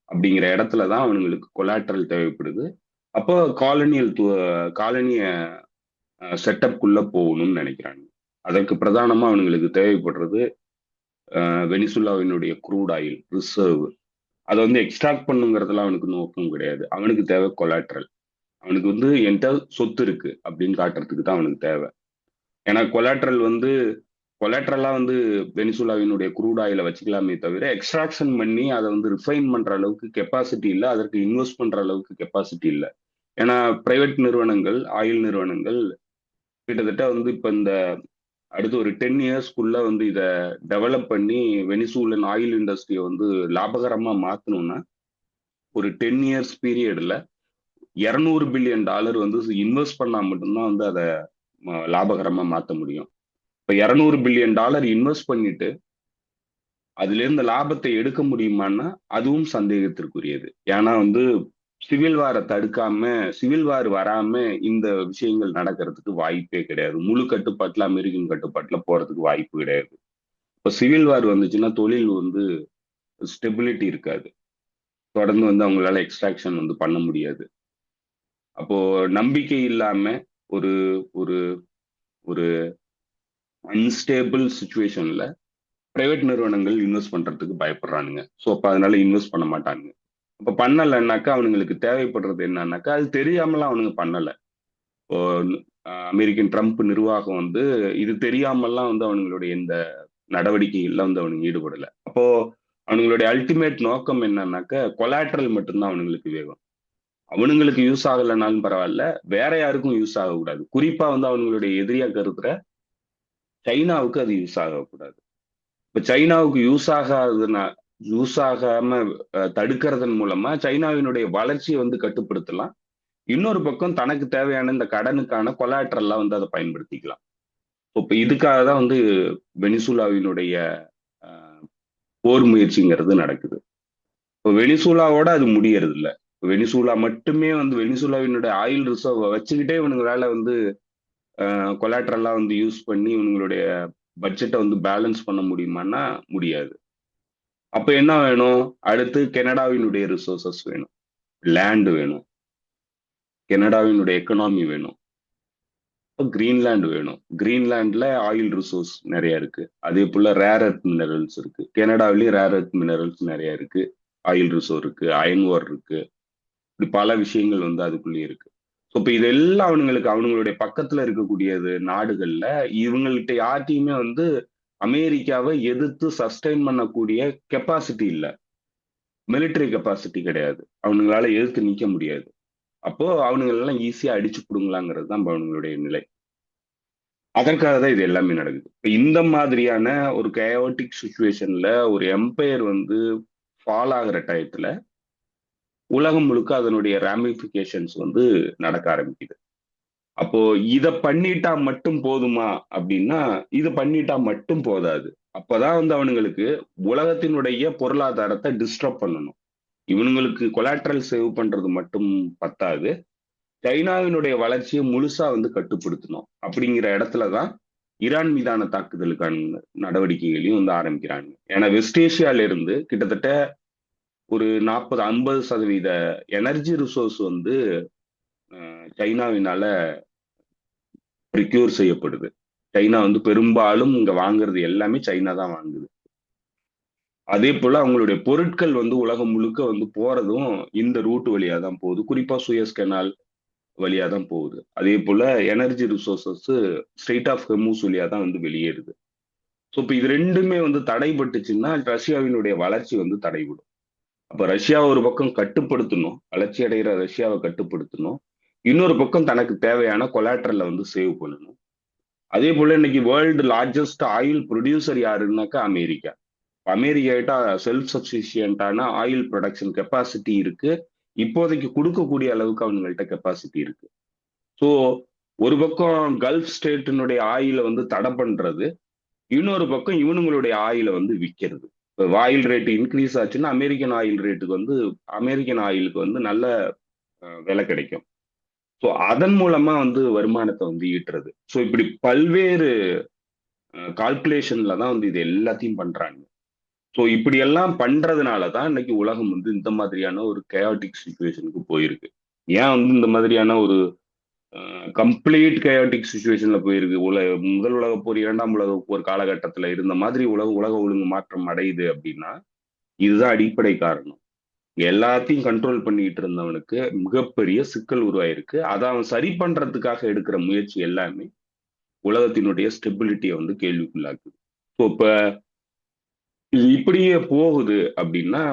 அப்படிங்கிற இடத்துல தான் அவனுங்களுக்கு கொலாட்ரல் தேவைப்படுது. அப்போ காலனிய செட்டப்குள்ள போகணும்னு நினைக்கிறாங்க. அதற்கு பிரதானமா அவனுங்களுக்கு தேவைப்படுறது வெனிசுலாவினுடைய க்ரூட் ஆயில் ரிசர்வ். அதை வந்து எக்ஸ்ட்ராக்ட் பண்ணுங்கிறதுல அவனுக்கு நோக்கம் கிடையாது. அவனுக்கு தேவை கொலாட்ரல். அவனுக்கு வந்து என்கிட்ட சொத்து இருக்கு அப்படின்னு காட்டுறதுக்கு தான் அவனுக்கு தேவை. ஏன்னா கொலாட்ரலா வந்து வெனிசுலாவினுடைய க்ரூட் ஆயில வச்சுக்கலாமே தவிர எக்ஸ்ட்ராக்ஷன் பண்ணி அதை வந்து ரிஃபைன் பண்ற அளவுக்கு கெப்பாசிட்டி இல்லை, அதற்கு இன்வெஸ்ட் பண்ற அளவுக்கு கெப்பாசிட்டி இல்லை. ஏன்னா பிரைவேட் நிறுவனங்கள், ஆயில் நிறுவனங்கள் கிட்டத்தட்ட வந்து இப்ப இந்த அடுத்து ஒரு 10 இயர்ஸ்க்குள்ள வந்து இதை டெவலப் பண்ணி வெனிசூலன் ஆயில் இண்டஸ்ட்ரியை வந்து லாபகரமா மாத்தணும்னா ஒரு 10 இயர்ஸ் பீரியட்ல $200 பில்லியன் வந்து இன்வெஸ்ட் பண்ணா மட்டும்தான் வந்து அதை லாபகரமா மாத்த முடியும். இப்ப $200 பில்லியன் இன்வெஸ்ட் பண்ணிட்டு அதுல இருந்து லாபத்தை எடுக்க முடியுமான்னா அதுவும் சந்தேகத்திற்குரியது. ஏன்னா வந்து சிவில் வாரை தடுக்காம, சிவில் வார் வராம இந்த விஷயங்கள் நடக்கிறதுக்கு வாய்ப்பே கிடையாது. முழு கட்டுப்பாட்டுல, அமெரிக்கன் கட்டுப்பாட்டுல போறதுக்கு வாய்ப்பு கிடையாது. இப்ப சிவில் வார் வந்துச்சுன்னா தொழில் வந்து ஸ்டெபிலிட்டி இருக்காது. தொடர்ந்து வந்து அவங்களால எக்ஸ்ட்ராக்ஷன் வந்து பண்ண முடியாது. அப்போ நம்பிக்கை இல்லாம ஒரு ஒரு ஒரு அன்ஸ்டேபிள் சுச்சுவேஷன்ல பிரைவேட் நிறுவனங்கள் இன்வெஸ்ட் பண்றதுக்கு பயப்படுறானுங்க. ஸோ அப்ப அதனால இன்வெஸ்ட் பண்ண மாட்டாங்க. அப்ப பண்ணலைன்னாக்கா அவனுங்களுக்கு தேவைப்படுறது என்னன்னாக்கா அது தெரியாமலாம் அவனுங்க பண்ணல. இப்போ அமெரிக்கன் ட்ரம்ப் நிர்வாகம் வந்து இது தெரியாமல்லாம் வந்து அவனுங்களுடைய இந்த நடவடிக்கைகள்ல வந்து அவனுங்க ஈடுபடல. அப்போ அவனுங்களுடைய அல்டிமேட் நோக்கம் என்னன்னாக்கா கொலாட்ரல் மட்டும்தான் அவனுங்களுக்கு வேணும். அவனுங்களுக்கு யூஸ் ஆகலைனாலும் பரவாயில்ல, வேற யாருக்கும் யூஸ் ஆகக்கூடாது. குறிப்பா வந்து அவனுங்களுடைய எதிரியா கருதுற சைனாவுக்கு அது யூஸ் ஆகக்கூடாது. இப்ப சைனாவுக்கு யூஸ் ஆகாம தடுக்கிறதன் மூலமா சைனாவினுடைய வளர்ச்சியை வந்து கட்டுப்படுத்தலாம். இன்னொரு பக்கம் தனக்கு தேவையான இந்த கடனுக்கான கொலாட்ரல்லாம் வந்து அதை பயன்படுத்திக்கலாம். இப்ப இதுக்காக தான் வந்து வெனிசுலாவினுடைய அஹ், போர் முயற்சிங்கிறது நடக்குது. இப்போ வெனிசுலாவோட அது முடியறது இல்ல. வெனிசுலா மட்டுமே வந்து வெனிசுலாவினுடைய ஆயில் ரிசர்வ் வச்சுக்கிட்டே இவனுங்களால வந்து கொலாட்ரலா வந்து யூஸ் பண்ணி இவங்களுடைய பட்ஜெட்டை வந்து பேலன்ஸ் பண்ண முடியுமான்னா முடியாது. அப்ப என்ன வேணும்? அடுத்து கனடாவினுடைய ரிசோர்சஸ் வேணும், லேண்ட் வேணும், கனடாவினுடைய எக்கனாமி வேணும், கிரீன்லாந்து வேணும். கிரீன்லாந்துல ஆயில் ரிசோர்ஸ் நிறைய இருக்கு. அதே போல ரேர் எர்த் மினரல்ஸ் இருக்கு. கனடாவிலயும் ரேர் எர்த் மினரல்ஸ் நிறைய இருக்கு. ஆயில் ரிசோர்ஸ் இருக்கு, அயன் ஓர் இருக்கு. இப்படி பல விஷயங்கள் வந்து அதுக்குள்ளேயே இருக்கு. ஸோ இப்போ இதெல்லாம் அவனுங்களுக்கு அவனுங்களுடைய பக்கத்துல இருக்கக்கூடியது நாடுகள்ல இவங்கள்ட்ட யார்ட்டையுமே வந்து அமெரிக்காவை எதிர்த்து சஸ்டைன் பண்ணக்கூடிய கெப்பாசிட்டி இல்லை, மிலிட்டரி கெப்பாசிட்டி கிடையாது. அவனுங்களால எதிர்த்து நிக்க முடியாது. அப்போ அவனுங்களெல்லாம் ஈஸியா அடிச்சு புடுங்கலாங்கிறது தான் அவனுங்களுடைய நிலை. அதற்காக தான் இது எல்லாமே நடக்குது. இப்ப இந்த மாதிரியான ஒரு கயோட்டிக் சுச்சுவேஷன்ல ஒரு எம்பையர் வந்து ஃபால் ஆகிற டயத்துல உலகம் முழுக்க அதனுடைய ராமிபிகேஷன்ஸ் வந்து நடக்க ஆரம்பிக்குது. அப்போ இத பண்ணிட்டா மட்டும் போதுமா அப்படின்னா, இது பண்ணிட்டா மட்டும் போதாது. அப்பதான் வந்து அவனுங்களுக்கு உலகத்தினுடைய பொருளாதாரத்தை டிஸ்டர்ப் பண்ணணும். இவனுங்களுக்கு கொலாட்ரல் சேவ் பண்றது மட்டும் பத்தாது, சைனாவினுடைய வளர்ச்சியை முழுசா வந்து கட்டுப்படுத்தணும். அப்படிங்கிற இடத்துலதான் ஈரான் மீதான தாக்குதலுக்கான நடவடிக்கைகளையும் வந்து ஆரம்பிக்கிறாங்க. ஏன்னா வெஸ்ட் ஏசியால இருந்து கிட்டத்தட்ட ஒரு 40-50% எனர்ஜி ரிசோர்ஸ் வந்து சைனாவினால ப்ரிக்யூர் செய்யப்படுது. சைனா வந்து பெரும்பாலும் இங்க வாங்குறது எல்லாமே சைனா தான் வாங்குது. அதே போல அவங்களுடைய பொருட்கள் வந்து உலகம் முழுக்க வந்து போறதும் இந்த ரூட் வழியா தான் போகுது. குறிப்பா சுயஸ் கெனால் வழியா தான் போகுது. அதே போல எனர்ஜி ரிசோர்சஸ் ஸ்ட்ரெயிட் ஆஃப் ஹெர்மூஸ் வழியா தான் வந்து வெளியேறுது. ஸோ இப்போ இது ரெண்டுமே வந்து தடைபட்டுச்சுன்னா ரஷ்யாவினுடைய வளர்ச்சி வந்து தடைபடும். அப்ப ரஷ்யா ஒரு பக்கம் கட்டுப்படுத்தணும், வளர்ச்சி அடைகிற ரஷ்யாவை கட்டுப்படுத்தணும். இன்னொரு பக்கம் தனக்கு தேவையான கொலாட்ரலை வந்து சேவ் பண்ணணும். அதே போல இன்னைக்கு வேர்ல்டு லார்ஜஸ்ட் ஆயில் ப்ரொடியூசர் யாருன்னாக்கா அமெரிக்கா. அமெரிக்கா கிட்ட செல்ஃப் சப்சிஷியன்டான ஆயில் ப்ரொடக்ஷன் கெப்பாசிட்டி இருக்கு. இப்போதைக்கு கொடுக்கக்கூடிய அளவுக்கு அவங்கள்ட்ட கெப்பாசிட்டி இருக்கு. ஸோ ஒரு பக்கம் கல்ஃப் ஸ்டேட்டினுடைய ஆயிலை வந்து தடை பண்றது, இன்னொரு பக்கம் இவனுங்களுடைய ஆயிலை வந்து விற்கிறது. இப்போ ஆயில் ரேட் இன்க்ரீஸ் ஆச்சுன்னா அமெரிக்கன் ஆயிலுக்கு வந்து நல்ல விலை கிடைக்கும். ஸோ அதன் மூலமா வந்து வருமானத்தை வந்து ஈட்டுறது. ஸோ இப்படி பல்வேறு கால்குலேஷன்ல தான் வந்து இது எல்லாத்தையும் பண்றாங்க. ஸோ இப்படி எல்லாம் பண்றதுனால தான் இன்னைக்கு உலகம் வந்து இந்த மாதிரியான ஒரு கயாட்டிக் சுச்சுவேஷனுக்கு போயிருக்கு. ஏன் வந்து இந்த மாதிரியான ஒரு கம்ப்ளீட் கயாட்டிக் சுச்சுவேஷன்ல போயிருக்கு? முதல் உலகப் போர், இரண்டாம் உலகப் போர் காலகட்டத்துல இருந்த மாதிரி உலக ஒழுங்கு மாற்றம் அடையுது அப்படின்னா இதுதான் அடிப்படை காரணம். எல்லாத்தையும் கண்ட்ரோல் பண்ணிட்டு இருந்தவனுக்கு மிகப்பெரிய சிக்கல் உருவாயிருக்கு. அதை அவன் சரி பண்றதுக்காக எடுக்கிற முயற்சி எல்லாமே உலகத்தினுடைய ஸ்டெபிலிட்டியை வந்து கேள்விக்குள்ளாக்குது. ஸோ இப்ப இது இப்படியே போகுது அப்படின்னா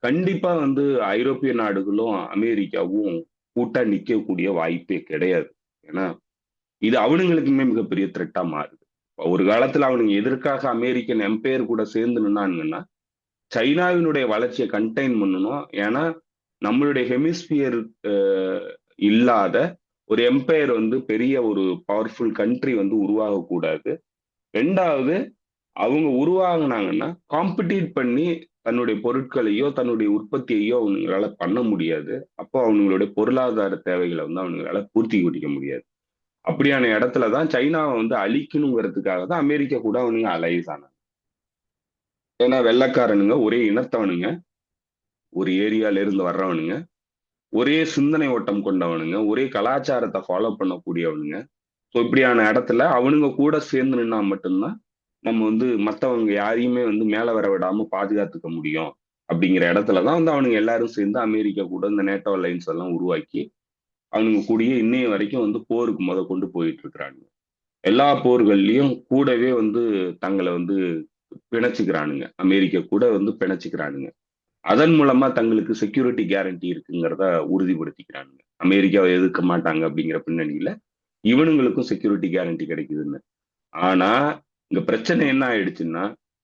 கண்டிப்பா வந்து ஐரோப்பிய நாடுகளும் அமெரிக்காவும் கூட்டா நிக்கக்கூடிய வாய்ப்பே கிடையாது. ஏன்னா இது அவனுங்களுக்குமே மிகப்பெரிய த்ரெட்டா மாறுது. ஒரு காலத்துல அவனுங்க எதற்காக அமெரிக்கன் எம்பையர் கூட சேர்ந்து நின்னானுங்கன்னா சைனாவினுடைய வளர்ச்சியை கண்டெயின் பண்ணணும். ஏன்னா நம்மளுடைய ஹெமிஸ்பியர் இல்லாத ஒரு எம்பையர் வந்து பெரிய ஒரு பவர்ஃபுல் கண்ட்ரி வந்து உருவாகக்கூடாது. ரெண்டாவது அவங்க உருவாகுனாங்கன்னா காம்படிட் பண்ணி தன்னுடைய பொருட்களையோ தன்னுடைய உற்பத்தியையோ அவங்களால பண்ண முடியாது. அப்போ அவங்களுடைய பொருளாதார தேவைகளை வந்து அவங்களால பூர்த்தி பண்ணிக்க முடியாது. அப்படியான இடத்துல தான் சைனாவை வந்து அழிக்கணுங்கிறதுக்காக தான் அமெரிக்கா கூட அவனுங்க அலைஸ் ஆனாங்க. ஏன்னா வெள்ளைக்காரனுங்க ஒரே இனத்தவனுங்க, ஒரு ஏரியால இருந்து வர்றவனுங்க, ஒரே சிந்தனை ஓட்டம் கொண்டவனுங்க, ஒரே கலாச்சாரத்தை ஃபாலோ பண்ணக்கூடியவனுங்க. ஸோ இப்படியான இடத்துல அவனுங்க கூட சேர்ந்து நின்னா மட்டும்தான் நம்ம வந்து மற்றவங்க யாரையுமே வந்து மேலே வர விடாம பாதுகாத்துக்க முடியும். அப்படிங்கிற இடத்துல தான் வந்து அவனுங்க எல்லாரும் சேர்ந்து அமெரிக்கா கூட இந்த நேட்டோ அலைன்ஸ் எல்லாம் உருவாக்கி அவனுங்க கூடயே இன்னைய வரைக்கும் வந்து போருக்கு கொண்டு போயிட்டு இருக்கிறானுங்க. எல்லா போர்கள்லயும் கூடவே வந்து தங்களை வந்து பிணைச்சுக்கிறானுங்க. அமெரிக்கா கூட வந்து பிணைச்சுக்கிறானுங்க. அதன் மூலமா தங்களுக்கு செக்யூரிட்டி கேரண்டி இருக்குங்கிறத உறுதிப்படுத்திக்கிறானுங்க. அமெரிக்காவை எதிர்க்க மாட்டாங்க அப்படிங்கிற பின்னணியில இவனுங்களுக்கும் செக்யூரிட்டி கேரண்டி கிடைக்குதுன்னு. ஆனா இங்க பிரச்சனை என்ன ஆயிடுச்சுன்னா,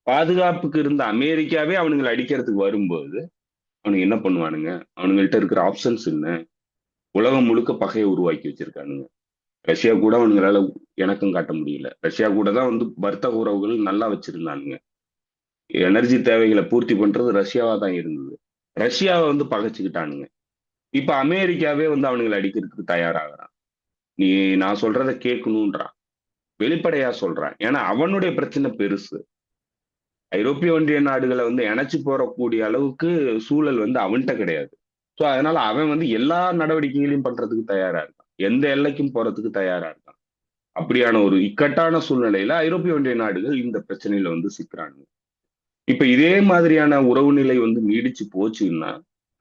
பாதுகாப்புக்கு இருந்த அமெரிக்காவே அவனுங்களை அடிக்கிறதுக்கு வரும்போது அவனுங்க என்ன பண்ணுவானுங்க, அவனுங்கள்ட்ட இருக்கிற ஆப்ஷன்ஸ் என்ன, உலகம் முழுக்க பகையை உருவாக்கி வச்சிருக்கானுங்க. ரஷ்யா கூட அவனுங்களால இணக்கம் காட்ட முடியல. ரஷ்யா கூட தான் வந்து வர்த்தக உறவுகள் நல்லா வச்சிருந்தானுங்க. எனர்ஜி தேவைகளை பூர்த்தி பண்றது ரஷ்யாவா தான் இருந்தது. ரஷ்யாவை வந்து பகைச்சுக்கிட்டானுங்க. இப்ப அமெரிக்காவே வந்து அவனுங்களை அடிக்கிறதுக்கு தயாராகிறான். நீ நான் சொல்றத கேட்கணும்ன்றான். வெளிப்படையா சொல்றான். ஏன்னா அவனுடைய பிரச்சனை பெருசு. ஐரோப்பிய ஒன்றிய நாடுகளை வந்து இணைச்சு போறக்கூடிய அளவுக்கு சூழல் வந்து அவன்கிட்ட கிடையாது. ஸோ அதனால அவன் வந்து எல்லா நடவடிக்கைகளையும் பண்றதுக்கு தயாரா இருக்கான். எந்த எல்லைக்கும் போறதுக்கு தயாரா இருக்கான். அப்படியான ஒரு இக்கட்டான சூழ்நிலையில ஐரோப்பிய ஒன்றிய நாடுகள் இந்த பிரச்சனையில வந்து சிக்கிறாங்க. இப்ப இதே மாதிரியான உறவு நிலை வந்து நீடிச்சு போச்சுன்னா,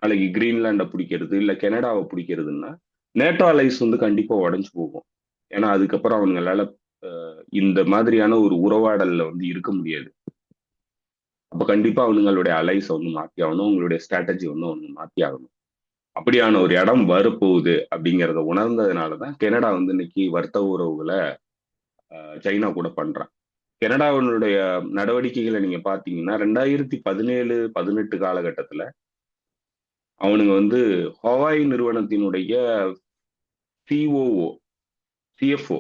நாளைக்கு கிரீன்லாண்டை பிடிக்கிறது இல்ல கனடாவை பிடிக்கிறதுன்னா நேட்டோ அலைஸ் வந்து கண்டிப்பா உடைஞ்சு போகும். ஏன்னா அதுக்கப்புறம் அவங்களால இந்த மாதிரியான ஒரு உறவாடல்ல வந்து இருக்க முடியாது. அப்ப கண்டிப்பா அவங்களுடைய அலைஸை வந்து மாத்தி ஆகணும், உங்களுடைய ஸ்ட்ராட்டஜி வந்து அவங்க மாத்தி ஆகணும். அப்படியான ஒரு இடம் வரப்போகுது அப்படிங்கிறத உணர்ந்ததுனாலதான் கனடா வந்து இன்னைக்கு வர்த்தக உறவுகளை சைனா கூட பண்றான். கனடாவினுடைய நடவடிக்கைகளை நீங்க பாத்தீங்கன்னா 2017-18 காலகட்டத்துல அவனுங்க வந்து ஹவாய் நிறுவனத்தினுடைய COO, CFO,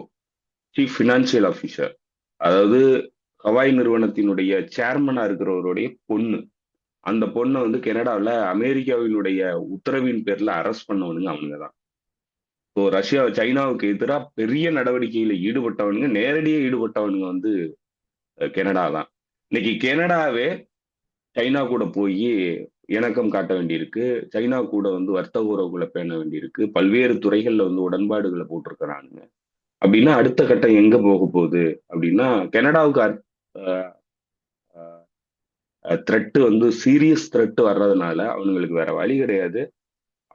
chief financial officer, அதாவது ஹவாய் நிறுவனத்தினுடைய சேர்மனா இருக்கிறவருடைய பொண்ணு, அந்த பொண்ணை வந்து கனடாவில் அமெரிக்காவினுடைய உத்தரவின் பேர்ல அரெஸ்ட் பண்ணவனுங்க அவனுங்க தான். ஸோ ரஷ்யா சைனாவுக்கு எதிராக பெரிய நடவடிக்கையில ஈடுபட்டவனுங்க, நேரடியாக ஈடுபட்டவனுங்க வந்து கனடா தான். இன்னைக்கு கனடாவே சைனா கூட போய் இணக்கம் காட்ட வேண்டியிருக்கு. சைனா கூட வந்து வர்த்தக உறவுகளை பேண வேண்டியிருக்கு. பல்வேறு துறைகள்ல வந்து உடன்பாடுகளை போட்டிருக்கிறானுங்க. அப்படின்னா அடுத்த கட்டம் எங்க போக போகுது அப்படின்னா கனடாவுக்கு த்ரெட் வந்து சீரியஸ் த்ரெட் வர்றதுனால அவனுங்களுக்கு வேற வழி கிடையாது.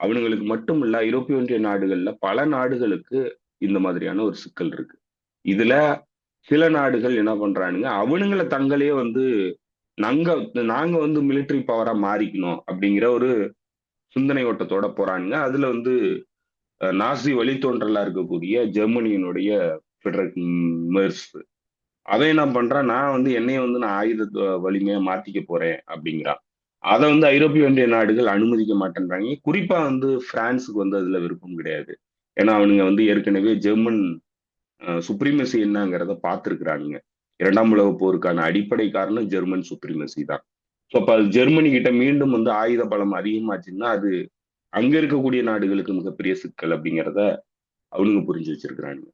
அவனுங்களுக்கு மட்டும் இல்ல, ஐரோப்பிய ஒன்றிய நாடுகள்ல பல நாடுகளுக்கு இந்த மாதிரியான ஒரு சிக்கல் இருக்கு. இதுல சில நாடுகள் என்ன பண்றானுங்க, அவனுங்களை தங்களையே வந்து நாங்க நாங்க வந்து மிலிட்டரி பவரா மாறிக்கணும் அப்படிங்கிற ஒரு சிந்தனை ஓட்டத்தோட போறானுங்க. அதுல வந்து நாசி வழித்தோன்றலா இருக்கக்கூடிய ஜெர்மனியினுடைய ஃபெடரல் மெர்ஸ், அவன் என்ன பண்றான், நான் வந்து என்னைய வந்து நான் ஆயுத வலிமையா மாத்திக்க போறேன் அப்படிங்கிறான். அதை வந்து ஐரோப்பிய ஒன்றிய நாடுகள் அனுமதிக்க மாட்டேன்றாங்க. குறிப்பா வந்து பிரான்ஸுக்கு வந்து அதுல விருப்பம் கிடையாது. ஏன்னா அவனுங்க வந்து ஏற்கனவே ஜெர்மன் சுப்ரீமசி என்னங்கிறத பார்த்துருக்குறானுங்க. இரண்டாம் உலக போருக்கான அடிப்படை காரணம் ஜெர்மன் சுப்ரீமசி தான். ஸோ அப்ப அது ஜெர்மனி கிட்ட மீண்டும் வந்து ஆயுத பலம் அதிகமாச்சுன்னா அது அங்க இருக்கக்கூடிய நாடுகளுக்கு மிகப்பெரிய சிக்கல் அப்படிங்கிறத அவனுங்க புரிஞ்சு வச்சிருக்கிறானுங்க.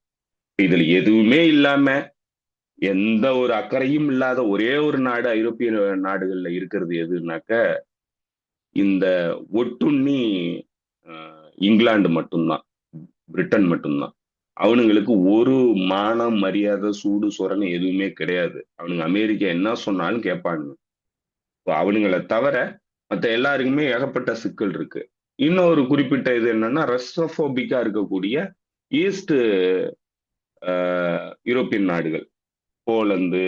இதுல எதுவுமே இல்லாம எந்த ஒரு அக்கறையும் இல்லாத ஒரே ஒரு நாடு ஐரோப்பிய நாடுகள்ல இருக்கிறது எதுனாக்க இந்த ஒட்டுண்ணி இங்கிலாந்து மட்டும்தான், பிரிட்டன் மட்டும்தான். அவனுங்களுக்கு ஒரு மானம் மரியாதை சூடு சொரணை எதுவுமே கிடையாது. அவனுங்க அமெரிக்கா என்ன சொன்னாலும் கேட்பானுங்க. அவனுங்களை தவிர மற்ற எல்லாருக்குமே ஏகப்பட்ட சிக்கல் இருக்கு. இன்னொரு குறிப்பிட்ட இது என்னன்னா ரஷ்யோபிக்கா இருக்கக்கூடிய ஈஸ்ட் யூரோப்பியன் நாடுகள், போலந்து,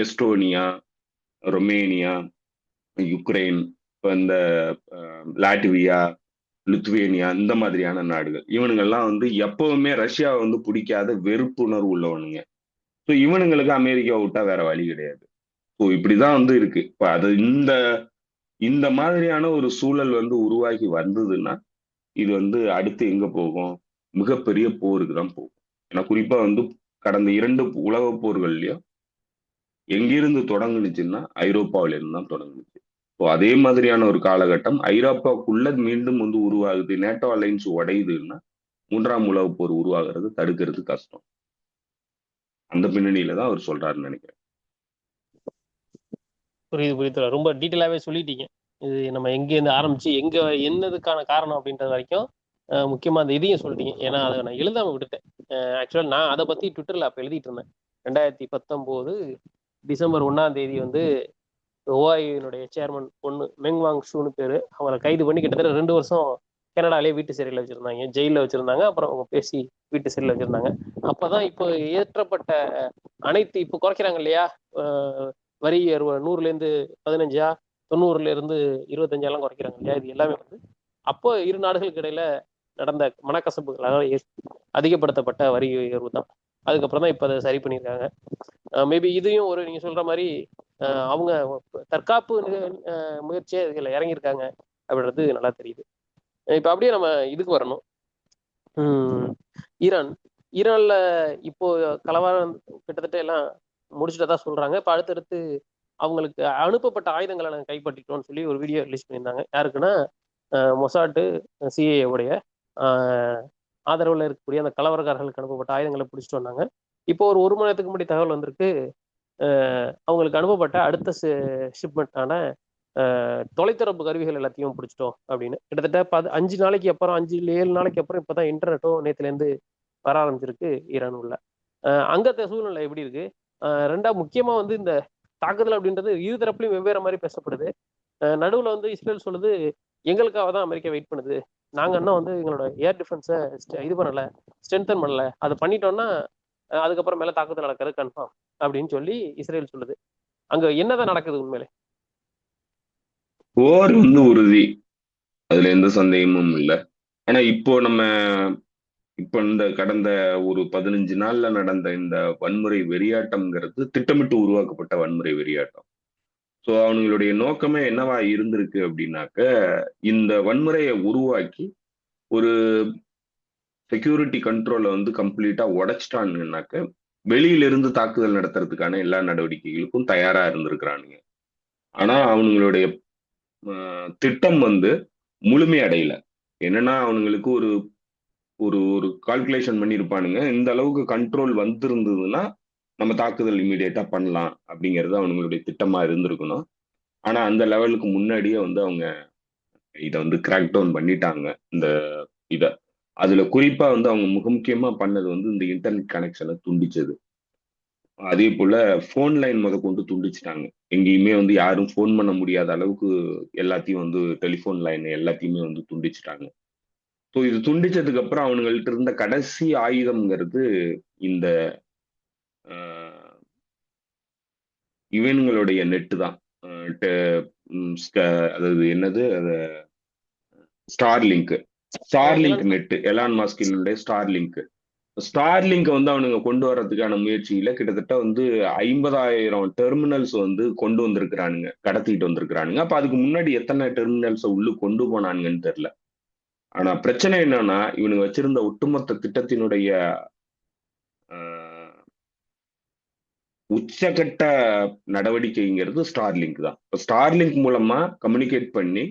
எஸ்டோனியா, ரொமேனியா, யுக்ரைன், இந்த லாட்வியா, லித்துவேனியா, இந்த மாதிரியான நாடுகள், இவனுங்கெல்லாம் வந்து எப்பவுமே ரஷ்யாவை வந்து பிடிக்காத வெறுப்புணர்வு உள்ளவனுங்க. ஸோ இவனுங்களுக்கு அமெரிக்கா விட்டா வேற வழி கிடையாது. ஸோ இப்படிதான் வந்து இருக்கு. இப்ப அது இந்த இந்த மாதிரியான ஒரு சூழல் வந்து உருவாகி வந்ததுன்னா இது வந்து அடுத்து எங்க போகும், மிகப்பெரிய போருக்கு தான் போகும். ஏன்னா குறிப்பா வந்து கடந்த 2 உலக போர்கள்லயும் எங்கிருந்து தொடங்குனுச்சுன்னா ஐரோப்பாவில இருந்து தான் தொடங்குனுச்சு. ஸோ அதே மாதிரியான ஒரு காலகட்டம் ஐரோப்பாவுக்குள்ள மீண்டும் வந்து உருவாகுது. நேட்டோ அலைன்ஸ் உடையுதுன்னா மூன்றாம் உலகப் போர் உருவாகிறது தடுக்கிறது கஷ்டம். அந்த பின்னணியில தான் அவர் சொல்றாருன்னு நினைக்கிறேன். புரியுது புரியுது. ரொம்ப டீட்டெயிலாவே சொல்லிட்டீங்க. இது நம்ம எங்க இருந்து ஆரம்பிச்சு எங்க என்னதுக்கான காரணம் அப்படின்றது வரைக்கும் முக்கியமா அந்த இதையும் சொல்லிட்டீங்க. ஏன்னா அதை நான் எழுதாம விட்டுட்டேன். ஆக்சுவலா நான் அதை பத்தி ட்விட்டர்ல அப்ப எழுதிட்டு இருந்தேன். 2019 டிசம்பர் 1 வந்து ஓஐனுடைய சேர்மன் பொண்ணு மெங்வாங் ஷூன்னு பேரு, அவங்களை கைது பண்ணி கிட்டத்தட்ட 2 வருஷம் கனடாலே வீட்டு சிறையில் வச்சிருந்தாங்க, ஜெயில வச்சிருந்தாங்க. அப்புறம் அவங்க பேசி வீட்டு சிறையில் வச்சிருந்தாங்க. அப்பதான் இப்போ ஏற்றப்பட்ட அனைத்து இப்போ குறைக்கிறாங்க இல்லையா, வரி 100 ல இருந்து 15 90 ல இருந்து 25 குறைக்கிறாங்க இல்லையா, இது எல்லாமே வந்து அப்போ இரு நாடுகளுக்கு இடையில நடந்த மனக்கசப்புகளாக அதிகப்படுத்தப்பட்ட வரி உயர்வு தான். அதுக்கப்புறம் தான் இப்போ அதை சரி பண்ணியிருக்காங்க. மேபி இதையும் ஒரு நீங்க சொல்ற மாதிரி அவங்க தற்காப்பு முயற்சியே இதுல இறங்கியிருக்காங்க அப்படின்றது நல்லா தெரியுது. இப்ப அப்படியே நம்ம இதுக்கு வரணும். ஈரான் ஈரான்ல இப்போ கலவரம் கிட்டத்தட்ட எல்லாம் முடிச்சுட்டதா சொல்றாங்க. இப்ப அடுத்தடுத்து அவங்களுக்கு அனுப்பப்பட்ட ஆயுதங்களை நாங்கள் கைப்பற்றிட்டோம்னு சொல்லி ஒரு வீடியோ ரிலீஸ் பண்ணியிருந்தாங்க. யாருக்குன்னா மொசாட்டு சிஏஏ உடைய ஆதரவுல இருக்கக்கூடிய அந்த கலவரக்காரர்களுக்கு அனுப்பப்பட்ட ஆயுதங்களை பிடிச்சிட்டு வந்தாங்க. இப்போ ஒரு மணி நேரத்துக்கு முன்னாடி தகவல் வந்திருக்கு, அவங்களுக்கு அனுப்பப்பட்ட அடுத்த ஷிப்மெண்ட்டான தொலைத்தொடர்பு கருவிகள் எல்லாத்தையும் பிடிச்சிட்டோம் அப்படின்னு. கிட்டத்தட்ட 5 நாளைக்கு அப்புறம் 5 இல்ல 7 நாளைக்கு அப்புறம் இப்பதான் இன்டர்நெட்டும் நேற்றுலேருந்து வர ஆரம்பிச்சிருக்கு ஈரான் உள்ள. அங்கத்த சூழ்நிலை எப்படி இருக்கு? ரெண்டா முக்கியமா வந்து இந்த தாக்குதல் அப்படின்றது இருதரப்புலையும் வெவ்வேறு மாதிரி பேசப்படுது. நடுவில் வந்து இஸ்ரேல் சொல்லுது எங்களுக்காக தான் அமெரிக்கா வெயிட் பண்ணுது, நாங்க இன்னும் வந்து எங்களோட ஏர் டிஃபென்ஸை இது பண்ணல, ஸ்ட்ரென்தன் பண்ணல, அதை பண்ணிட்டோம்னா அதுக்கப்புறம் மேல தாக்குதல் நடக்கிறது கன்ஃபார்ம் அப்படின்னு சொல்லி இஸ்ரேல் சொல்லுது. அங்க என்னதான் நடக்குது உண்மையிலே? போர் வந்து உறுதி, அதுல எந்த சந்தேகமும் இல்லை. ஆனா இப்போ இந்த கடந்த ஒரு 15 நாள்ல நடந்த இந்த வன்முறை வெறியாட்டம்ங்கிறது திட்டமிட்டு உருவாக்கப்பட்ட வன்முறை வெறியாட்டம். ஸோ அவங்களுடைய நோக்கமே என்னவா இருந்திருக்கு அப்படின்னாக்க, இந்த வன்முறையை உருவாக்கி ஒரு செக்யூரிட்டி கண்ட்ரோலை வந்து கம்ப்ளீட்டா உடைச்சிட்டானுங்கன்னாக்க வெளியிலிருந்து தாக்குதல் நடத்துறதுக்கான எல்லா நடவடிக்கைகளுக்கும் தயாரா இருந்திருக்கிறானுங்க. ஆனா அவங்களுடைய திட்டம் வந்து முழுமையடையல. என்னன்னா அவங்களுக்கு ஒரு ஒரு ஒரு கால்குலேஷன் பண்ணியிருப்பானுங்க, இந்த அளவுக்கு கண்ட்ரோல் வந்திருந்ததுன்னா நம்ம தாக்குதல் இமீடியட்டா பண்ணலாம் அப்படிங்கிறது அவங்களுடைய திட்டமா இருந்திருக்கணும். ஆனா அந்த லெவலுக்கு முன்னாடியே வந்து அவங்க இதை வந்து கிராக் டவுன் பண்ணிட்டாங்க. இந்த இதை அதுல குறிப்பா வந்து அவங்க முக்கியமா பண்ணது வந்து இந்த இன்டர்நெட் கனெக்ஷனை துண்டிச்சது. அதே போல போன் லைன் கொண்டு துண்டிச்சிட்டாங்க. எங்கேயுமே வந்து யாரும் போன் பண்ண முடியாத அளவுக்கு எல்லாத்தையும் வந்து டெலிஃபோன் லைன் எல்லாத்தையுமே வந்து துண்டிச்சிட்டாங்க. ஸோ இது துண்டிச்சதுக்கு அப்புறம் அவனுங்கள்ட்ட இருந்த கடைசி ஆயுதம்ங்கிறது இந்த இவனுங்களுடைய நெட்டு தான். அதாவது என்னது அது, ஸ்டார்லிங்க். ஸ்டார்லிங்க் நெட், எலான் மாஸ்கினுடைய ஸ்டார்லிங்க். ஸ்டார்லிங்க் வந்து அவனுங்க கொண்டு வர்றதுக்கான முயற்சியில கிட்டத்தட்ட வந்து 50,000 டெர்மினல்ஸ் வந்து கொண்டு வந்திருக்கிறானுங்க, கடத்திட்டு வந்திருக்கிறானுங்க. அப்ப அதுக்கு முன்னாடி எத்தனை டெர்மினல்ஸ் உள்ள கொண்டு போனானுங்கன்னு தெரியல. ஆனா பிரச்சனை என்னன்னா இவனுங்க வச்சிருந்த ஒட்டுமொத்த திட்டத்தினுடைய உச்சகட்ட நடவடிக்கைங்கிறது ஸ்டார்லிங்க் தான். ஸ்டார்லிங்க் மூலமா கம்யூனிகேட் பண்ணி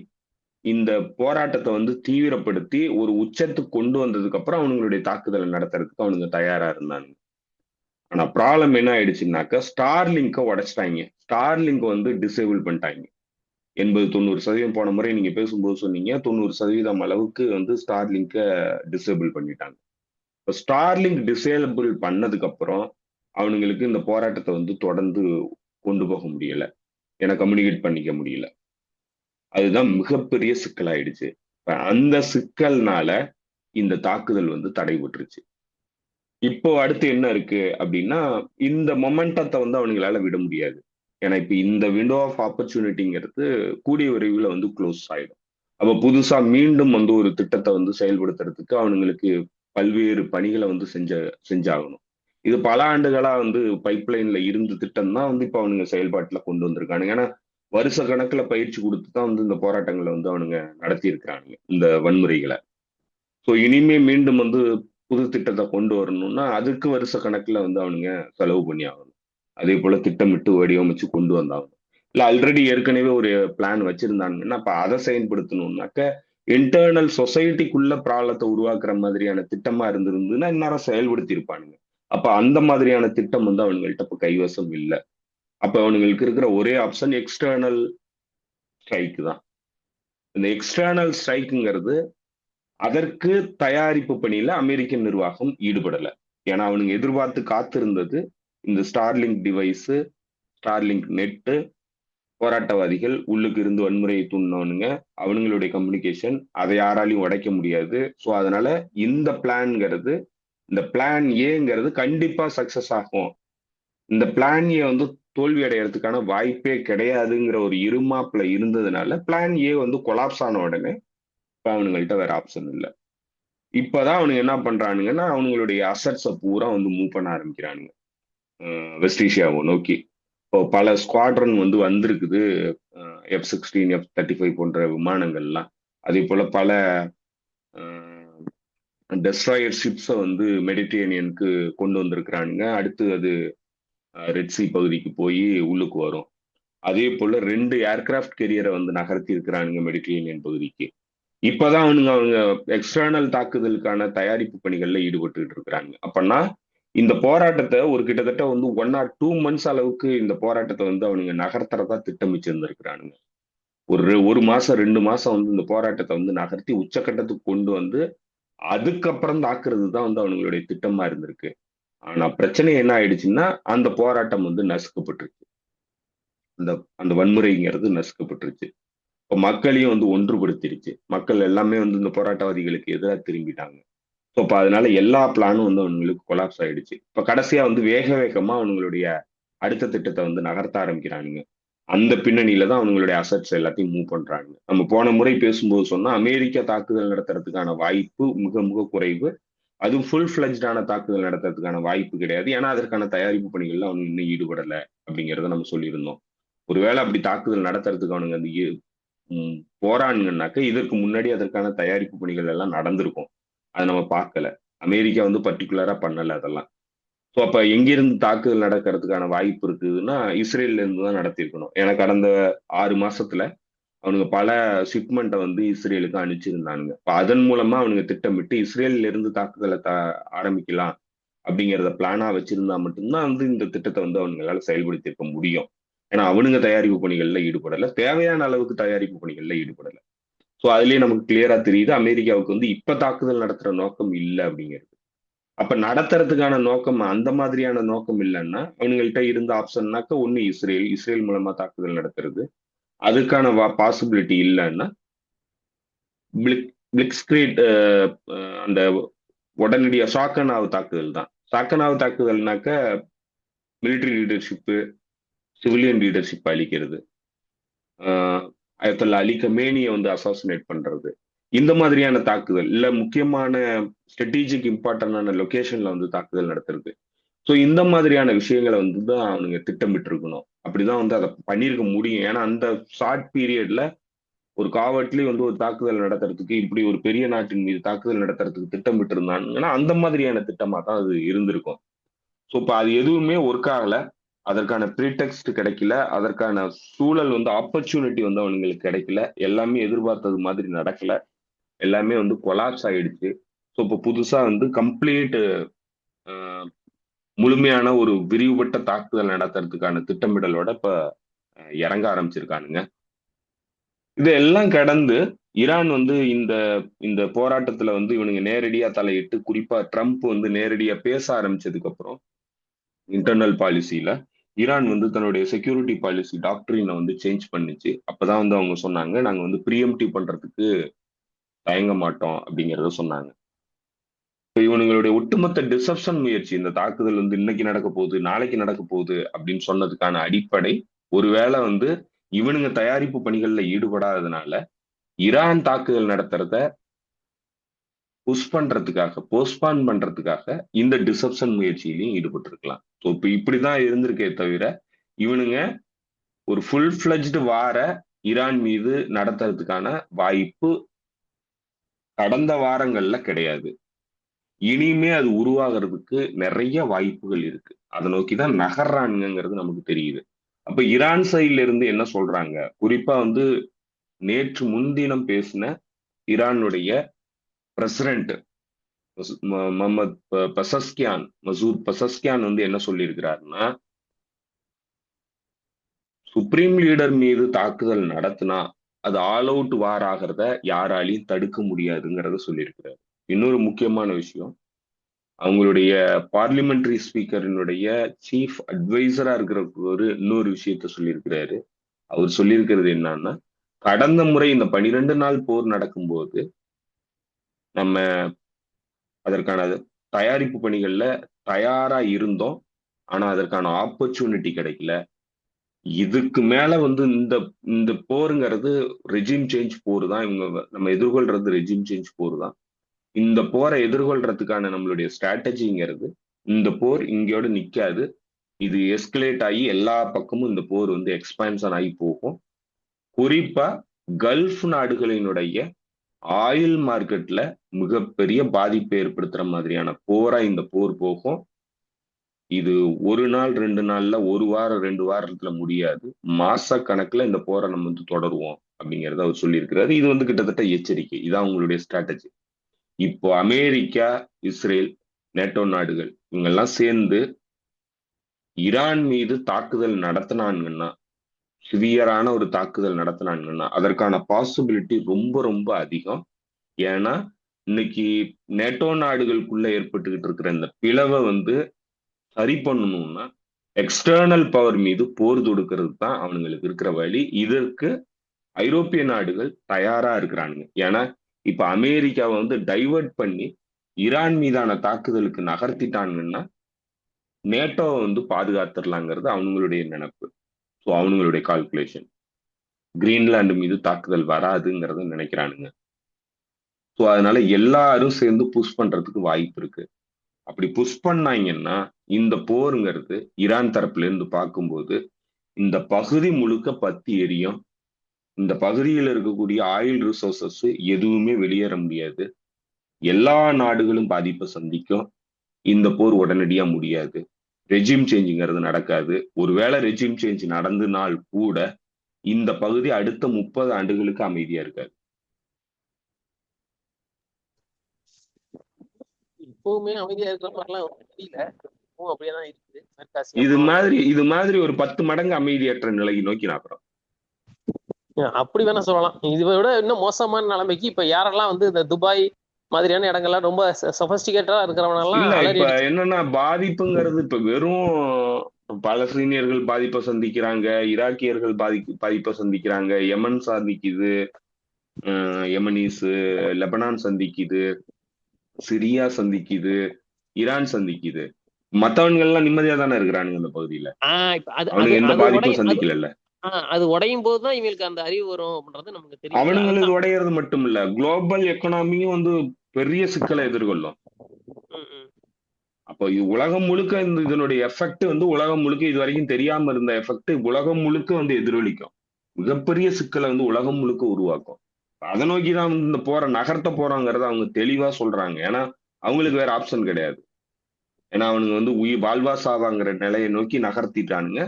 இந்த போராட்டத்தை வந்து தீவிரப்படுத்தி ஒரு உச்சத்துக்கு கொண்டு வந்ததுக்கு அப்புறம் அவங்களுடைய தாக்குதலை நடத்துறதுக்கு அவனுங்க தயாரா இருந்தாங்க. ஆனா ப்ராப்ளம் என்ன ஆயிடுச்சுன்னாக்கா ஸ்டார்லிங்கை உடைச்சிட்டாங்க. ஸ்டார்லிங்க் வந்து டிசேபிள் பண்ணிட்டாங்க. 80-90% போன முறை நீங்க பேசும்போது சொன்னீங்க, 90% அளவுக்கு வந்து ஸ்டார்லிங்கை டிசேபிள் பண்ணிட்டாங்க. இப்போ ஸ்டார்லிங்க் டிசேபிள் பண்ணதுக்கு அப்புறம் அவனுங்களுக்கு இந்த போராட்டத்தை வந்து தொடர்ந்து கொண்டு போக முடியல, ஏன்னா கம்யூனிகேட் பண்ணிக்க முடியல. அதுதான் மிகப்பெரிய சிக்கலாயிடுச்சு. அந்த சிக்கல்னால இந்த தாக்குதல் வந்து தடைபட்டுருச்சு. இப்போ அடுத்து என்ன இருக்கு அப்படின்னா, இந்த மொமெண்டத்தை வந்து அவனுங்களால விட முடியாது. ஏன்னா இப்ப இந்த விண்டோ ஆஃப் ஆப்பர்ச்சுனிட்டிங்கிறது கூடிய விரைவில் வந்து க்ளோஸ் ஆயிடும். அப்ப புதுசா மீண்டும் வந்து ஒரு திட்டத்தை வந்து செயல்படுத்துறதுக்கு அவனுங்களுக்கு பல்வேறு பணிகளை வந்து செஞ்சாகணும். இது பல ஆண்டுகளா வந்து பைப்லைன்ல இருந்த திட்டம் தான் வந்து இப்ப அவனுங்க செயல்பாட்டுல கொண்டு வந்திருக்கானுங்க. ஏன்னா வருஷ கணக்குல பயிற்சி கொடுத்து தான் வந்து இந்த போராட்டங்களை வந்து அவனுங்க நடத்தி இருக்கிறானுங்க, இந்த வன்முறைகளை. ஸோ இனிமே மீண்டும் வந்து புது திட்டத்தை கொண்டு வரணும்னா அதுக்கு வருஷ கணக்குல வந்து அவனுங்க செலவு பண்ணி ஆகணும். அதே போல திட்டமிட்டு வடிவமைச்சு கொண்டு வந்தாங்க. இல்ல ஆல்ரெடி ஏற்கனவே ஒரு பிளான் வச்சிருந்தாங்கன்னா அப்ப அதை செயல்படுத்தணும்னாக்க இன்டர்னல் சொசைட்டிக்குள்ள ப்ராப்ளத்தை உருவாக்குற மாதிரியான திட்டமா இருந்திருந்ததுன்னா இந்நேரம் செயல்படுத்தி இருப்பானுங்க. அப்ப அந்த மாதிரியான திட்டம் வந்து அவனுங்கள்ட்ட இப்ப கைவசம் இல்லை. அப்ப அவனுங்களுக்கு இருக்கிற ஒரே ஆப்ஷன் எக்ஸ்டர்னல் ஸ்ட்ரைக் தான். இந்த எக்ஸ்டர்னல் ஸ்ட்ரைக்குங்கிறது அதற்கு தயாரிப்பு பணியில அமெரிக்கன் நிர்வாகம் ஈடுபடல. ஏன்னா அவனுங்க எதிர்பார்த்து காத்திருந்தது இந்த ஸ்டார்லிங்க் டிவைஸ், ஸ்டார்லிங்க் நெட்டு, போராட்டவாதிகள் உள்ளுக்கு இருந்து வன்முறையை தூண்டினவனுங்க, அவனுங்களுடைய கம்யூனிகேஷன் அதை யாராலையும் உடைக்க முடியாது. ஸோ அதனால இந்த பிளான்ங்கிறது, இந்த பிளான் ஏங்கிறது கண்டிப்பா சக்சஸ் ஆகும். இந்த பிளான் ஏ வந்து தோல்வி அடையறதுக்கான வாய்ப்பே கிடையாதுங்கிற ஒரு இருமாப்புல இருந்ததுனால பிளான் ஏ வந்து கொலாப்ஸ் ஆன உடனே இப்ப அவனுங்கள்ட்ட வேற ஆப்ஷன் இல்லை. இப்பதான் அவனுங்க என்ன பண்றானுங்கன்னா அவனுங்களுடைய அசட்ஸை பூரா வந்து மூவ் பண்ண ஆரம்பிக்கிறானுங்க வெஸ்ட் ஏஷியாவை நோக்கி. இப்போ பல ஸ்குவாட்ரன் வந்து வந்திருக்குது, F-16 F-35 போன்ற விமானங்கள்லாம். அதே போல பல டெஸ்ட்ராயர் ஷிப்ஸை வந்து மெடிட்டரேனியனுக்கு கொண்டு வந்திருக்கிறானுங்க. அடுத்து அது ரெட் சி பகுதிக்கு போய் உள்ளுக்கு வரும். அதே போல 2 ஏர்கிராஃப்ட் கேரியரை வந்து நகர்த்தி இருக்கிறானுங்க மெடிட்டரேனியன் பகுதிக்கு. இப்பதான் அவங்க எக்ஸ்டர்னல் தாக்குதலுக்கான தயாரிப்பு பணிகள்ல ஈடுபட்டு இருக்கிறாங்க. அப்பன்னா இந்த போராட்டத்தை ஒரு கிட்டத்தட்ட வந்து 1 or 2 months அளவுக்கு இந்த போராட்டத்தை வந்து அவனுங்க நகர்த்துறதா திட்டமிச்சிருந்திருக்கிறானுங்க. ஒரு மாசம் 2 மாசம் வந்து இந்த போராட்டத்தை வந்து நகர்த்தி உச்சக்கட்டத்துக்கு கொண்டு வந்து அதுக்கப்புறம் தாக்குறது தான் வந்து அவனுங்களுடைய திட்டமா இருந்திருக்கு. ஆனா பிரச்சனை என்ன ஆயிடுச்சுன்னா அந்த போராட்டம் வந்து நசுக்கப்பட்டுருச்சு. அந்த அந்த வன்முறைங்கிறது நசுக்கப்பட்டுருச்சு. இப்ப மக்களையும் வந்து ஒன்றுபடுத்திருச்சு. மக்கள் எல்லாமே வந்து இந்த போராட்டவாதிகளுக்கு எதிராக திரும்பிட்டாங்க. ஸோ இப்ப அதனால எல்லா பிளானும் வந்து அவனுங்களுக்கு கொலாப்ஸ் ஆயிடுச்சு. இப்ப கடைசியா வந்து வேக வேகமா அவனுங்களுடைய அடுத்த திட்டத்தை வந்து நகர்த்த ஆரம்பிக்கிறானுங்க. அந்த பின்னணியில தான் அவங்களுடைய அசட்ஸ் எல்லாத்தையும் மூவ் பண்றாங்க. நம்ம போன முறை பேசும்போது சொன்னா அமெரிக்கா தாக்குதல் நடத்துறதுக்கான வாய்ப்பு மிக மிக குறைவு. அதுவும் ஃபுல் ஃபிளஜ்டான தாக்குதல் நடத்துறதுக்கான வாய்ப்பு கிடையாது. ஏன்னா அதற்கான தயாரிப்பு பணிகள்ல அவனுங்க இன்னும் ஈடுபடல அப்படிங்கிறத நம்ம சொல்லியிருந்தோம். ஒருவேளை அப்படி தாக்குதல் நடத்துறதுக்கு அவனுங்க அந்த போறானுங்கன்னாக்க இதற்கு முன்னாடி அதற்கான தயாரிப்பு பணிகள் எல்லாம் நடந்திருக்கும். அதை நம்ம பார்க்கல. அமெரிக்கா வந்து பர்டிகுலரா பண்ணல அதெல்லாம். ஸோ அப்ப எங்கிருந்து தாக்குதல் நடக்கிறதுக்கான வாய்ப்பு இருக்குதுன்னா இஸ்ரேல்ல இருந்து தான் நடத்தியிருக்கணும். ஏன்னா கடந்த 6 மாசத்துல அவனுங்க பல ஷிப்மெண்ட்டை வந்து இஸ்ரேலுக்கு அனுப்பிச்சிருந்தானுங்க. இப்ப அதன் மூலமா அவனுங்க திட்டமிட்டு இஸ்ரேல்ல இருந்து தாக்குதலை ஆரம்பிக்கலாம் அப்படிங்கிறத பிளானா வச்சிருந்தா மட்டும்தான் வந்து இந்த திட்டத்தை வந்து அவனுங்களால செயல்படுத்தி இருக்க முடியும். ஏன்னா அவனுங்க தயாரிப்பு பணிகள்ல ஈடுபடல, தேவையான அளவுக்கு தயாரிப்பு பணிகள்ல ஈடுபடல. ஸோ அதுலயே நமக்கு கிளியரா தெரியுது அமெரிக்காவுக்கு வந்து இப்ப தாக்குதல் நடத்துற நோக்கம் இல்லை அப்படிங்கிறது. அப்ப நடத்துறதுக்கான நோக்கம் அந்த மாதிரியான நோக்கம் இல்லைன்னா அவனுங்கள்ட்ட இருந்த ஆப்ஷன்னாக்க ஒண்ணு இஸ்ரேல் மூலமா தாக்குதல் நடத்துறது. அதுக்கான பாசிபிலிட்டி இல்லைன்னா பிளிக்ஸ்கிரீட் அந்த உடனடியா சாக்கனாவு தாக்குதல் தான். சாக்கனாவு தாக்குதல்னாக்க மிலிட்டரி லீடர்ஷிப்பு, சிவிலியன் லீடர்ஷிப் அழிக்கிறது, அயத்துல்லா அலி கமேனியை வந்து அசாசினேட் பண்றது, இந்த மாதிரியான தாக்குதல் இல்ல முக்கியமான ஸ்ட்ராட்டஜிக் இம்பார்ட்டன்டான லொகேஷன்ல வந்து தாக்குதல் நடத்துறது. ஸோ இந்த மாதிரியான விஷயங்களை வந்து தான் அவனுங்க திட்டமிட்டு இருக்கணும். அப்படிதான் வந்து அதை பண்ணியிருக்க முடியும். ஏன்னா அந்த ஷார்ட் பீரியட்ல ஒரு காவட்லி வந்து ஒரு தாக்குதல் நடத்துறதுக்கு இப்படி ஒரு பெரிய நாட்டின் மீது தாக்குதல் நடத்துறதுக்கு திட்டமிட்டு இருந்தாங்கன்னா அந்த மாதிரியான திட்டமா தான் அது இருந்திருக்கும். ஸோ இப்போ அது எதுவுமே ஒர்க் ஆகல. அதற்கான ப்ரீடெக்ஸ்ட் கிடைக்கல. அதற்கான சூழல் வந்து ஆப்பர்ச்சுனிட்டி வந்து அவனுங்களுக்கு கிடைக்கல. எல்லாமே எதிர்பார்த்தது மாதிரி நடக்கல. எல்லாமே வந்து கொலாப்ஸ் ஆயிடுச்சு. ஸோ இப்போ புதுசா வந்து கம்ப்ளீட் முழுமையான ஒரு விரிவுபட்ட தாக்குதல் நடத்துறதுக்கான திட்டமிடலோட இப்ப இறங்க ஆரம்பிச்சிருக்கானுங்க. இதெல்லாம் கடந்து ஈரான் வந்து இந்த இந்த போராட்டத்துல வந்து இவனுங்க நேரடியா தலையிட்டு, குறிப்பா ட்ரம்ப் வந்து நேரடியா பேச ஆரம்பிச்சதுக்கு அப்புறம் இன்டர்னல் பாலிசியில ஈரான் வந்து தன்னுடைய செக்யூரிட்டி பாலிசி டாக்டரினை வந்து சேஞ்ச் பண்ணிச்சு. அப்பதான் வந்து அவங்க சொன்னாங்க நாங்க வந்து ப்ரீஎம்டிவ் பண்றதுக்கு தயங்க மாட்டோம் அப்படிங்கறத சொன்னாங்க. இப்ப இவனுங்களுடைய ஒட்டுமொத்த டிசப்ஷன் முயற்சி, இந்த தாக்குதல் வந்து இன்னைக்கு நடக்க போகுது, நாளைக்கு நடக்க போகுது அப்படின்னு சொன்னதுக்கான அடிப்படை ஒருவேளை வந்து இவனுங்க தயாரிப்பு பணிகள்ல ஈடுபடாததுனால ஈரான் தாக்குதல் நடத்துறத புஷ் பண்றதுக்காக, போஸ்ட்பான் பண்றதுக்காக இந்த டிசப்ஷன் முயற்சியிலையும் ஈடுபட்டு இருக்கலாம். ஸோ இப்ப இப்படிதான் இருந்திருக்கே தவிர இவனுங்க ஒரு ஃபுல் ஃபிளஜ்டு வார ஈரான் மீது நடத்துறதுக்கான வாய்ப்பு கடந்த வாரங்கள்ல கிடையாது. இனிமே அது உருவாகிறதுக்கு நிறைய வாய்ப்புகள் இருக்கு. அதை நோக்கிதான் நகர்றானுங்கிறது நமக்கு தெரியுது. அப்ப ஈரான் சைட்ல இருந்து என்ன சொல்றாங்க, குறிப்பா வந்து நேற்று முன்தினம் பேசின ஈரானுடைய பிரசிடென்ட் முகமது பசஸ்கியான், மசூத் பசஸ்கியான் வந்து என்ன சொல்லியிருக்கிறாருன்னா, சுப்ரீம் லீடர் மீது தாக்குதல் நடத்தினா அது ஆல் அவுட் வார் ஆகிறத யாராலையும் தடுக்க முடியாதுங்கிறத சொல்லியிருக்கிறாரு. இன்னொரு முக்கியமான விஷயம், அவங்களுடைய பார்லிமெண்டரி ஸ்பீக்கரினுடைய சீஃப் அட்வைசரா இருக்கிற ஒரு இன்னொரு விஷயத்த சொல்லியிருக்கிறாரு. அவர் சொல்லியிருக்கிறது என்னன்னா, கடந்த முறை இந்த 12 நாள் போர் நடக்கும்போது நம்ம அதற்கான தயாரிப்பு பணிகள்ல தயாரா இருந்தோம். ஆனா அதற்கான ஆப்பர்ச்சுனிட்டி கிடைக்கல. இதுக்கு மேல வந்து இந்த இந்த போருங்கிறது ரெஜிம் சேஞ்ச் போர் தான். நம்ம எதிர்கொள்றது ரெஜிம் சேஞ்ச் போர் தான். இந்த போரை எதிர்கொள்றதுக்கான நம்மளுடைய ஸ்ட்ராட்டஜிங்கிறது, இந்த போர் இங்கேயோட நிக்காது. இது எஸ்கலேட் ஆகி எல்லா பக்கமும் இந்த போர் வந்து எக்ஸ்பான்ஷன் ஆகி போகும். குறிப்பா கல்ஃப் நாடுகளினுடைய ஆயில் மார்க்கெட்ல மிகப்பெரிய பாதிப்பை ஏற்படுத்துற மாதிரியான போரா இந்த போர் போகும். இது ஒரு நாள் 2 நாள்ல, ஒரு வாரம் 2 வாரத்துல முடியாது. மாச கணக்குல இந்த போரை நம்ம வந்து தொடருவோம் அப்படிங்கறத அவர் சொல்லியிருக்கிறாரு. இது வந்து கிட்டத்தட்ட எச்சரிக்கை. இதான் உங்களுடைய ஸ்ட்ராட்டஜி. இப்போ அமெரிக்கா, இஸ்ரேல், நேட்டோ நாடுகள் இவங்கெல்லாம் சேர்ந்து ஈரான் மீது தாக்குதல் நடத்தினாங்கன்னா, சிவியரான ஒரு தாக்குதல் நடத்தினாங்கன்னா அதற்கான பாசிபிலிட்டி ரொம்ப ரொம்ப அதிகம். ஏன்னா இன்னைக்கு நேட்டோ நாடுகளுக்குள்ள ஏற்பட்டுக்கிட்டு இருக்கிற இந்த பிளவை வந்து சரி பண்ணணும்னா எக்ஸ்டர்னல் பவர் மீது போர் தொடுக்கிறது தான் அவனுங்களுக்கு இருக்கிற வழி. இதற்கு ஐரோப்பிய நாடுகள் தயாரா இருக்கிறானுங்க. ஏன்னா இப்ப அமெரிக்காவை வந்து டைவர்ட் பண்ணி ஈரான் மீதான தாக்குதலுக்கு நகர்த்திட்டாங்கன்னா நேட்டோவை வந்து பாதுகாத்துடலாங்கிறது அவங்களுடைய நினைப்பு. ஸோ அவங்களுடைய கால்குலேஷன். கிரீன்லாந்து மீது தாக்குதல் வராதுங்கிறத நினைக்கிறானுங்க. ஸோ அதனால எல்லாரும் சேர்ந்து புஷ் பண்றதுக்கு வாய்ப்பு இருக்கு. அப்படி புஷ் பண்ணாங்கன்னா இந்த போருங்கிறது ஈரான் தரப்புல இருந்து பார்க்கும்போது இந்த பகுதி முழுக்க பத்தி எரியும். இந்த பகுதியில் இருக்கக்கூடிய ஆயில் ரிசோர்சஸ் எதுவுமே வெளியேற முடியாது. எல்லா நாடுகளும் பாதிப்பை சந்திக்கும். இந்த போர் உடனடியா முடியாது. ரெஜிம் சேஞ்சுங்கிறது நடக்காது. ஒருவேளை ரெஜிம் சேஞ்ச் நடந்தனால் கூட இந்த பகுதி அடுத்த 30 ஆண்டுகளுக்கு அமைதியா இருக்காது. இப்பவுமே அமைதியா இருக்கிற மாதிரிலாம் தெரியல. இப்பவும் அப்படியேதான் இருக்குது இது சர்க்காசியமா. மாதிரி இது மாதிரி ஒரு 10 மடங்கு அமைதியற்ற நிலையை நோக்கி நகரும். அப்படி வேணா சொல்லலாம். இதை விட இன்னும் மோசமான நிலைமைக்கு இப்ப யாரெல்லாம் வந்து இந்த துபாய் மாதிரியான இடங்கள்லாம் ரொம்ப சொபஸ்டிகேட்டடா இருக்கிறவனெல்லாம் இல்ல அலறி இப்ப அடிச்சு. என்னன்னா பாதிப்புங்கிறது இப்ப வெறும் பாலஸ்தீனியர்கள் பாதிப்பை சந்திக்கிறாங்க, ஈராக்கியர்கள் பாதிப்பை சந்திக்கிறாங்க, யமன் சந்திக்குது, யமனீஸ், லெபனான் சந்திக்குது, சிரியா சந்திக்குது, ஈரான் சந்திக்குது. மத்தவன்கள் எல்லாம் நிம்மதியா தானே இருக்கிறானுங்க அந்த பகுதியில. இப்ப அது அது அவனுக்கு எந்த அது உடை பாதிப்பும் அது சந்திக்கல. அது உடையும் போதுதான் இவங்களுக்கு அந்த அறிவு வரும் அப்படின்றது நமக்கு தெரியுது. அவனுங்களுக்கு அதுதான். உடையிறது மட்டும் இல்ல, குளோபல் எக்கனாமியும் வந்து பெரிய சிக்கலை எதிர்கொள்ளும். ம், ம். அப்போ இது உலகம் முழுக்க இதனுடைய எஃபெக்ட் வந்து உலகம் முழுக்க இது வரைக்கும் தெரியாம இருந்த எஃபெக்ட் உலகம் முழுக்க வந்து எதிரொலிக்கும். மிகப்பெரிய சிக்கலை வந்து உலகம் முழுக்க உருவாக்கும். அதை நோக்கிதான் வந்து இந்த போற நகர்த்த போறாங்கிறத அவங்க தெளிவா சொல்றாங்க. ஏன்னா அவங்களுக்கு வேற ஆப்ஷன் கிடையாது. ஏன்னா அவனுங்க வந்து உயிர் வாழ்வா சாவாங்கிற நிலையை நோக்கி நகர்த்திட்டானுங்க.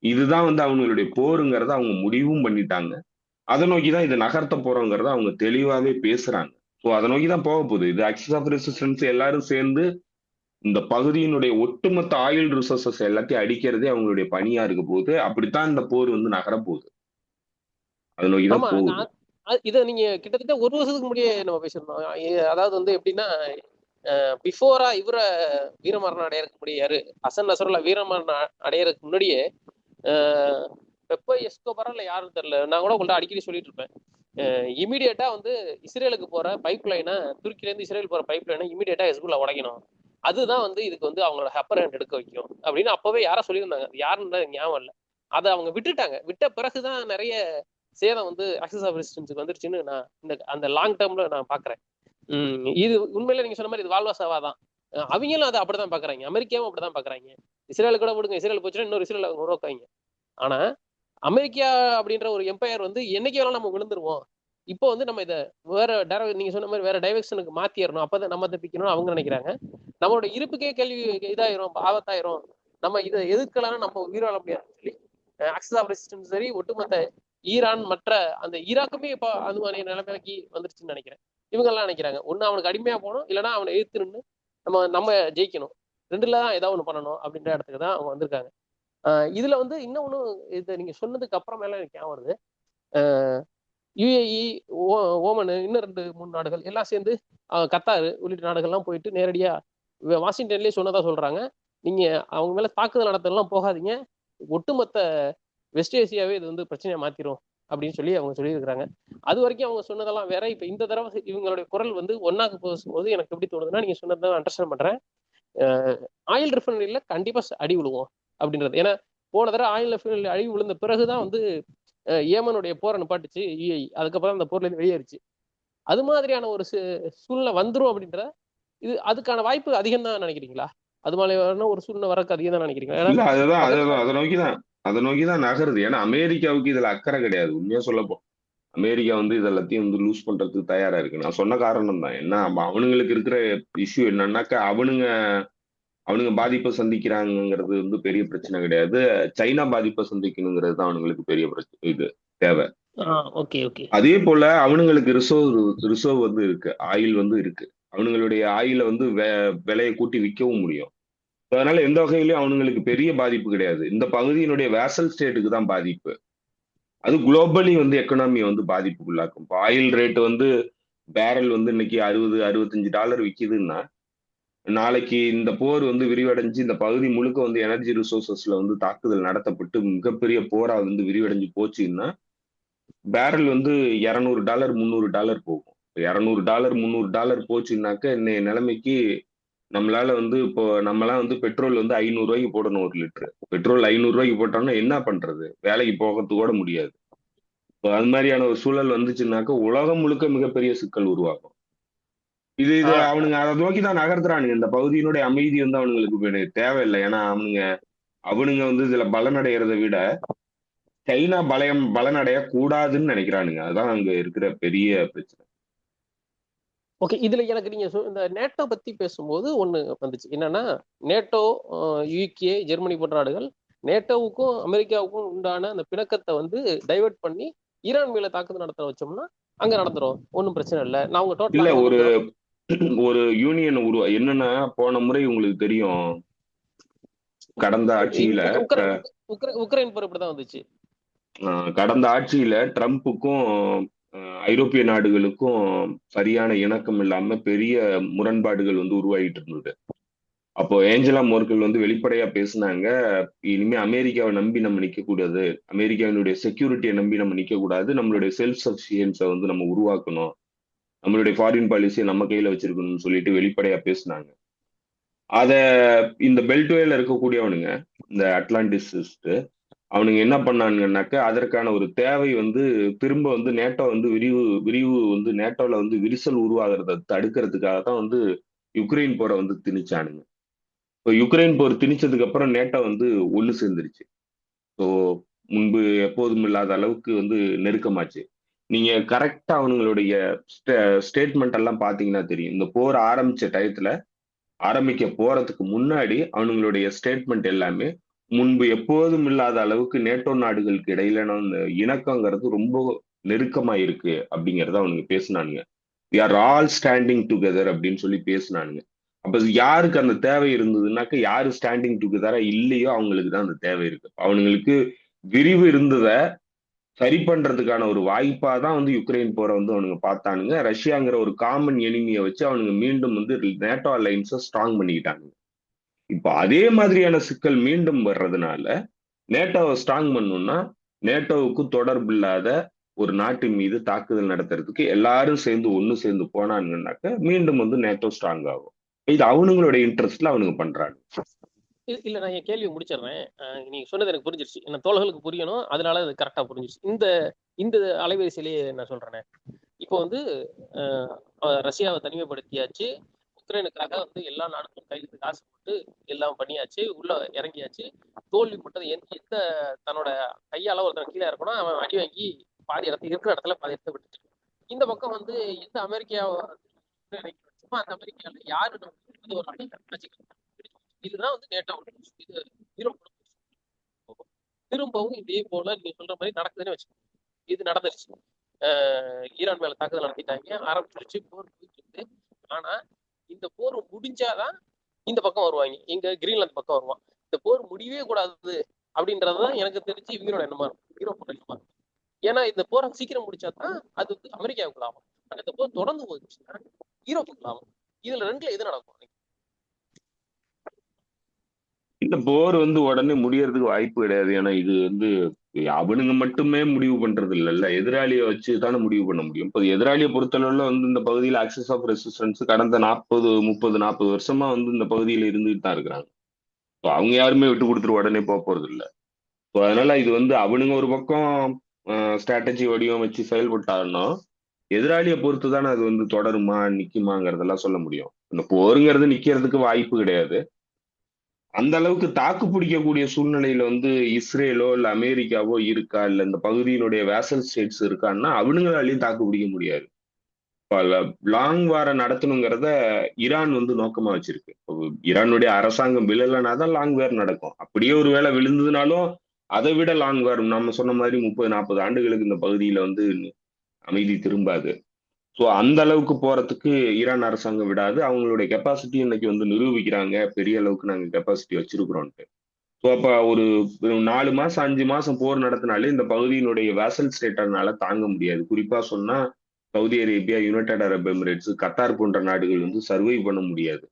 இதுதான் வந்து அவங்களுடைய போருங்கிறத அவங்க முடிவும் பண்ணிட்டாங்க. அதை நோக்கிதான் இதை நகர்த்த போறோங்கிறத அவங்க தெளிவாவே பேசுறாங்க. ஸோ அதை நோக்கிதான் போக போகுது. இது ஆக்சிஸ் ஆஃப் ரெசிஸ்டன்ஸ் எல்லாரும் சேர்ந்து இந்த பகுதியினுடைய ஒட்டுமொத்த ஆயில் ரிசோர்சஸ் எல்லாத்தையும் அடிக்கிறதே அவங்களுடைய பணியா இருக்க போகுது. அப்படித்தான் இந்த போர் வந்து நகர போகுது. அதை நோக்கிதான் ஆமா. போகுது. இதை நீங்க கிட்டத்தட்ட ஒரு வருஷத்துக்கு முன்னாடியே நம்ம பேசியிருந்தோம். அதாவது வந்து எப்படின்னா, பிஃபோரா வீரமரணம் அடையறதுக்கு யாரு ஹசன் நசருல்லா வீரமரணம் அடையறதுக்கு முன்னாடியே பெப்போ எஸ்கோபரா இல்ல யாரும் தெரியல, நான் கூட உங்கள்ட்ட அடிக்கடி சொல்லிட்டு இருப்பேன். இமீடியட்டா வந்து இஸ்ரேலுக்கு போற பைப் லைனை, துருக்கில இருந்து இஸ்ரேல் போற பைப் லைனை இமீடியட்டா ஹெஸ்புல்லா உடைக்கணும். அதுதான் வந்து இதுக்கு வந்து அவங்களோட அப்பர் ஹேண்ட் எடுக்க வைக்கும் அப்படின்னு அப்பவே யாரா சொல்லியிருந்தாங்க. யாருன்னு ஞாபகம் இல்லை. அதை அவங்க விட்டுட்டாங்க. விட்ட பிறகுதான் நிறைய சேதம் வந்து ஆக்சிஸ் ஆஃப் ரெசிஸ்டன்ஸுக்கு வந்துருச்சுன்னு நான் அந்த லாங் டேர்ம்ல நான் பாக்குறேன். இது உண்மையில நீங்க சொன்ன மாதிரி இது வாழ்வா சாவாதான். அவங்களும் அதை அப்படிதான் பாக்குறாங்க. அமெரிக்காவும் அப்படிதான் பாக்குறாங்க. இஸ்ரேல் கூட விடுங்க, இஸ்ரேல் போச்சுன்னா இன்னொரு இஸ்ரேல் அவங்க உருவாக்குவாங்க. ஆனா அமெரிக்கா அப்படின்ற ஒரு எம்பையர் வந்து என்னைக்கு வேணாலும் நம்ம விழுந்துருவோம். இப்போ வந்து நம்ம இதை வேற நீங்க சொன்ன மாதிரி வேற டைவர்ஷனுக்கு மாத்திடணும், அப்பதான் நம்ம தப்பிக்கணும் அவங்க நினைக்கிறாங்க. நம்மளோட இருப்புக்கே கேள்வி இதாயிரும், ஆபத்தாயிரும். நம்ம இதை எதிர்க்கலாம், நம்ம உயிர் வாழ முடியாதுன்னு சொல்லி ஆக்சஸ் ஆஃப் ரெசிஸ்டன்ஸ் சரி, ஒட்டுமொத்த ஈரான் மற்ற அந்த ஈராக்குமே இப்போ அது மாதிரி நிலைமைக்கு வந்துருச்சுன்னு நினைக்கிறேன். இவங்க எல்லாம் நினைக்கிறாங்க ஒண்ணு அவனுக்கு அடிமையா போகணும், இல்லைன்னா அவனை எதிர்த்து நின்று நம்ம ஜெயிக்கணும், ரெண்டுல தான் ஏதாவது ஒண்ணு பண்ணணும் அப்படின்ற இடத்துக்கு தான் அவங்க வந்திருக்காங்க. இதுல வந்து இன்னொன்னு, இதை நீங்க சொன்னதுக்கு அப்புறமேல எனக்கு ஞாபகம் வருது. யுஏஇ, ஓமனு, இன்னும் 2-3 நாடுகள் எல்லாம் சேர்ந்து கத்தார் உள்ளிட்ட நாடுகள்லாம் போயிட்டு நேரடியா வாஷிங்டன்லயே சொன்னதா சொல்றாங்க, நீங்க அவங்க மேல தாக்குதல் நடத்தலாம் போகாதீங்க, ஒட்டுமொத்த வெஸ்ட் ஏசியாவே இது வந்து பிரச்சனையா மாத்திரும் அப்படின்னு சொல்லி அவங்க சொல்லியிருக்கிறாங்க. அது வரைக்கும் அவங்க சொன்னதெல்லாம் வேற. இப்ப இந்த தடவை இவங்களுடைய குரல் வந்து ஒன்னாக்கு போகும்போது எனக்கு எப்படி தோணுதுன்னா, நீங்க சொன்னதான் அண்டர்ஸ்டாண்ட் பண்றேன், ஆயில் ரிஃபைனரியில கண்டிப்பா அடி விழுவோம் அப்படின்றது. ஏன்னா போன தடவை ஆயில் ரிஃபைனரி அடி விழுந்த பிறகுதான் வந்து ஏமனுடைய போரை நிப்பாட்டுச்சு யுஏஇ, அதுக்கப்புறம் அந்த போர்ல இருந்து வெளியேறிச்சு. அது மாதிரியான ஒரு சூழ்நிலை வந்துரும் அப்படின்ற இது அதுக்கான வாய்ப்பு அதிகம் தான் நினைக்கிறீங்களா? அது மாதிரியான ஒரு சூழ்நிலை வரக்கு அதிகம் தான் நினைக்கிறீங்களா? இல்ல ஏன்னா அதுதான் பக்கத்துல அதை நோக்கிதான் நகருது. ஏன்னா அமெரிக்காவுக்கு இதுல அக்கறை கிடையாது. உண்மையா சொல்லப்போ அமெரிக்கா வந்து இது எல்லாத்தையும் வந்து லூஸ் பண்றதுக்கு தயாரா இருக்கு. நான் சொன்ன காரணம் தான் என்ன, அவனுங்களுக்கு இருக்கிற இஷ்யூ என்னன்னாக்கா, அவனுங்க பாதிப்பை சந்திக்கிறாங்கிறது வந்து பெரிய பிரச்சனை கிடையாது. சைனா பாதிப்பை சந்திக்கணுங்கிறது தான் அவனுங்களுக்கு பெரிய பிரச்சனை, இது தேவை. Okay okay. அதே போல அவனுங்களுக்கு ரிசர்வ் வந்து இருக்கு, ஆயில் வந்து இருக்கு. அவனுங்களுடைய ஆயில வந்து விலையை கூட்டி விற்கவும் முடியும். அதனால எந்த வகையிலும் அவனுங்களுக்கு பெரிய பாதிப்பு கிடையாது. இந்த பகுதியினுடைய வேசல் ஸ்டேட்டுக்கு தான் பாதிப்பு. அது குளோபலி வந்து எக்கனாமியை வந்து பாதிப்புக்குள்ளாக்கும். இப்போ ஆயில் ரேட் வந்து பேரல் வந்து இன்னைக்கு $60-65 விற்கிதுன்னா, நாளைக்கு இந்த போர் வந்து விரிவடைஞ்சு இந்த பகுதி முழுக்க வந்து எனர்ஜி ரிசோர்சஸ்ல வந்து தாக்குதல் நடத்தப்பட்டு மிகப்பெரிய போரா வந்து விரிவடைஞ்சு போச்சுன்னா, பேரல் வந்து $200 $300 போகும். $200 $300 போச்சுன்னாக்க இன்னைய நிலைமைக்கு நம்மளால வந்து இப்போ நம்மலாம் வந்து பெட்ரோல் வந்து ₹500 போடணும் 1 லிட்டர். பெட்ரோல் ₹500 போட்டோம்னா என்ன பண்றது? வேலைக்கு போகிறது கூட முடியாது. இப்போ அது மாதிரியான ஒரு சூழல் வந்துச்சுன்னாக்க உலகம் முழுக்க மிகப்பெரிய சிக்கல் உருவாகும். இது அவனுங்க அதை நோக்கி தான் நகர்த்துறானுங்க. இந்த பகுதியினுடைய அமைதி வந்து அவனுங்களுக்கு தேவையில்லை. ஏன்னா அவனுங்க வந்து இதுல பலனடைகிறதை விட சைனா பலனடைய கூடாதுன்னு நினைக்கிறானுங்க. அதுதான் அங்க இருக்கிற பெரிய பிரச்சனை. ஓகே. இதுல எனக்கு நீங்க இந்த நேட்டோ பத்தி பேசும்போது ஒண்ணு வந்துச்சு என்னன்னா, நேட்டோ, யூகே, ஜெர்மனி போன்ற நாடுகள் நேட்டோவுக்கும் அமெரிக்காவுக்கும் உண்டான அந்த பிணக்கத்தை வந்து டைவர்ட் பண்ணி ஈரான் மேல தாக்குதல் நடத்த வச்சோம்னா அங்க நடந்துரும், ஒன்றும் பிரச்சனை இல்லை, நான் உங்க இல்ல டோட்டலா ஒரு யூனியன் என்னன்னா, போன முறை உங்களுக்கு தெரியும், கடந்த ஆட்சியில உக்ரைன் போர் இப்படிதான் வந்துச்சு. கடந்த ஆட்சியில ட்ரம்ப்புக்கும் ஐரோப்பிய நாடுகளுக்கும் சரியான இணக்கம் இல்லாம பெரிய முரண்பாடுகள் வந்து உருவாகிட்டு இருந்தது. அப்போ ஏஞ்சலா மோர்கல் வந்து வெளிப்படையா பேசினாங்க, இனிமே அமெரிக்காவை நம்பி நம்ம நிக்க கூடாது, அமெரிக்காவினுடைய செக்யூரிட்டியை நம்பி நம்ம நிக்க கூடாது, நம்மளுடைய செல்ஃப் சஃபிஷியன்ஸை வந்து நம்ம உருவாக்கணும், நம்மளுடைய ஃபாரின் பாலிசியை நம்ம கையில வச்சிருக்கணும்னு சொல்லிட்டு வெளிப்படையா பேசினாங்க. அத இந்த பெல்ட்வேல இருக்கக்கூடியவனுங்க, இந்த அட்லாண்டிஸ்ட் அவனுங்க என்ன பண்ணானுங்கன்னாக்க, அதற்கான ஒரு தேவை வந்து திரும்ப வந்து நேட்டோ வந்து விரிவு வந்து நேட்டோல வந்து விரிசல் உருவாகிறத தடுக்கிறதுக்காக தான் வந்து யுக்ரைன் போரை வந்து திணிச்சானுங்க. இப்போ யுக்ரைன் போர் திணிச்சதுக்கு அப்புறம் நேட்டோ வந்து ஒண்ணு சேர்ந்துருச்சு. ஸோ முன்பு எப்போதும் இல்லாத அளவுக்கு வந்து நெருக்கமாச்சு. நீங்க கரெக்டா அவனுங்களுடைய ஸ்டேட்மெண்ட் எல்லாம் பாத்தீங்கன்னா தெரியும். இந்த போர் ஆரம்பிக்க போறதுக்கு முன்னாடி அவனுங்களுடைய ஸ்டேட்மெண்ட் எல்லாமே முன்பு எப்போதும் இல்லாத அளவுக்கு நேட்டோ நாடுகளுக்கு இடையிலான அந்த இணக்கங்கிறது ரொம்ப நெருக்கமா இருக்கு அப்படிங்கறத அவனுங்க பேசினானுங்க. We are all standing together அப்படின்னு சொல்லி பேசினானுங்க. அப்ப யாருக்கு அந்த தேவை இருந்ததுன்னாக்க, யாரு ஸ்டாண்டிங் டுகெதரா இல்லையோ அவங்களுக்கு தான் அந்த தேவை இருக்கு. அவனுங்களுக்கு விரிவு இருந்தத சரி பண்றதுக்கான ஒரு வாய்ப்பா தான் வந்து யுக்ரைன் போரை வந்து அவனுங்க பார்த்தானுங்க. ரஷ்யாங்கிற ஒரு காமன் எனிமியை வச்சு அவனுங்க மீண்டும் வந்து நேட்டோ அலைன்ஸை ஸ்ட்ராங் பண்ணிக்கிட்டாங்க. இப்போ அதே மாதிரியான சிக்கல் மீண்டும் வர்றதுனால நேட்டோவை ஸ்ட்ராங் பண்ணணும்னா, நேட்டோவுக்கு தொடர்பு இல்லாத ஒரு நாட்டின் மீது தாக்குதல் நடத்துறதுக்கு எல்லாரும் சேர்ந்து ஒண்ணு சேர்ந்து போனானுங்கன்னாக்க மீண்டும் வந்து நேட்டோ ஸ்ட்ராங் ஆகும். இது அவனுங்களோட இன்ட்ரெஸ்ட்ல அவனுங்க பண்றாங்க. இல்ல, நான் என் கேள்வியை முடிச்சிடுறேன். நீங்க சொன்னது எனக்கு புரிஞ்சிருச்சு, என்ன தோழர்களுக்கு புரியணும், அதனால அது கரெக்டா புரிஞ்சிருச்சு. இந்த இந்த அலைவரிசையிலேயே நான் சொல்றேன். இப்போ வந்து ரஷ்யாவை தனிமைப்படுத்தியாச்சு, உக்ரைனுக்காக வந்து எல்லா நாடுகளும் கைது காசு போட்டு எல்லாம் பண்ணியாச்சு, உள்ள இறங்கியாச்சு, தோல்வி மட்டும் எந்த தன்னோட கையால ஒருத்தன் கீழே இருக்கணும், அவன் அடி வாங்கி பாதி இடத்துல இருக்கிற இடத்துல பாதி இடத்த விட்டுட்டு, இந்த பக்கம் வந்து எந்த அமெரிக்காவை அந்த அமெரிக்காவில் யாரு ஒரு இதுதான் வந்து நேட்டோ. திரும்பவும் இதே போல நீங்க சொல்ற மாதிரி நடக்குதுன்னு வச்சு, இது நடந்துருச்சு. ஈரான் மேல தாக்குதல் நடத்திட்டாங்க, ஆரம்பிச்சிருச்சு, போர் போயிட்டு இருக்கு. ஆனா இந்த போர் முடிஞ்சாதான் இந்த பக்கம் வருவாங்க, எங்க கிரீன்லாந்து பக்கம் வருவான். இந்த போர் முடியவே கூடாது அப்படின்றதுதான் எனக்கு தெரிஞ்சு இவங்களோட எண்ணமா இருக்கும், யூரோப்போட எண்ணமா இருக்கும். ஏன்னா இந்த போரை சீக்கிரம் முடிச்சாதான் அது வந்து அமெரிக்காவுக்கு லாபம். ஆனா இந்த போர் தொடர்ந்து போச்சுன்னா யூரோப்புக்கு லாபம். இதுல ரெண்டுல எது நடக்கும்? இந்த போர் வந்து உடனே முடியறதுக்கு வாய்ப்பு கிடையாது. ஏன்னா இது வந்து அவனுங்க மட்டுமே முடிவு பண்றது இல்லைல்ல, எதிராளியை வச்சு தானே முடிவு பண்ண முடியும். இப்போ எதிராளியை பொறுத்தளவுல வந்து இந்த பகுதியில் ஆக்சிஸ் ஆஃப் ரெசிஸ்டன்ஸ் கடந்த 40 வருஷமா வந்து இந்த பகுதியில் இருந்துட்டு தான் இருக்கிறாங்க. So அவங்க யாருமே விட்டு கொடுத்துட்டு உடனே போக போறது இல்லை. ஸோ அதனால இது வந்து அவனுங்க ஒரு பக்கம் ஸ்ட்ராட்டஜி வடிவமைச்சு செயல்பட்டாலும் எதிராளியை பொறுத்து தானே அது வந்து தொடருமா நிக்குமாங்கிறதெல்லாம் சொல்ல முடியும். இந்த போருங்கிறது நிக்கிறதுக்கு வாய்ப்பு கிடையாது. அந்த அளவுக்கு தாக்கு பிடிக்கக்கூடிய சூழ்நிலையில வந்து இஸ்ரேலோ இல்ல அமெரிக்காவோ இருக்கா, இல்ல இந்த பகுதியினுடைய வேசல் ஸ்டேட்ஸ் இருக்கான்னா அவனுங்களாலையும் தாக்கு பிடிக்க முடியாது. லாங் வார நடத்தணுங்கிறத ஈரான் வந்து நோக்கமா வச்சிருக்கு. ஈரானுடைய அரசாங்கம் விழலைனா தான் லாங் வேர் நடக்கும். அப்படியே ஒரு வேளை விழுந்ததுனாலும் அதை விட லாங் வேர், நம்ம சொன்ன மாதிரி 30-40 ஆண்டுகளுக்கு இந்த பகுதியில வந்து அமைதி திரும்பாது. ஸோ அந்த அளவுக்கு போறதுக்கு ஈரான் அரசாங்கம் விடாது. அவங்களுடைய கெப்பாசிட்டி இன்னைக்கு வந்து நிரூபிக்கிறாங்க, பெரிய அளவுக்கு நாங்க கெப்பாசிட்டி வச்சிருக்கிறோம்ட்டு. ஸோ அப்ப ஒரு 4 மாசம் 5 மாசம் போர் நடத்தினாலே இந்த பகுதியினுடைய வேசல் ஸ்டேட்டனால தாங்க முடியாது. குறிப்பா சொன்னா Saudi Arabia, United Arab Emirates, Qatar போன்ற நாடுகள் வந்து சர்வை பண்ண முடியாது.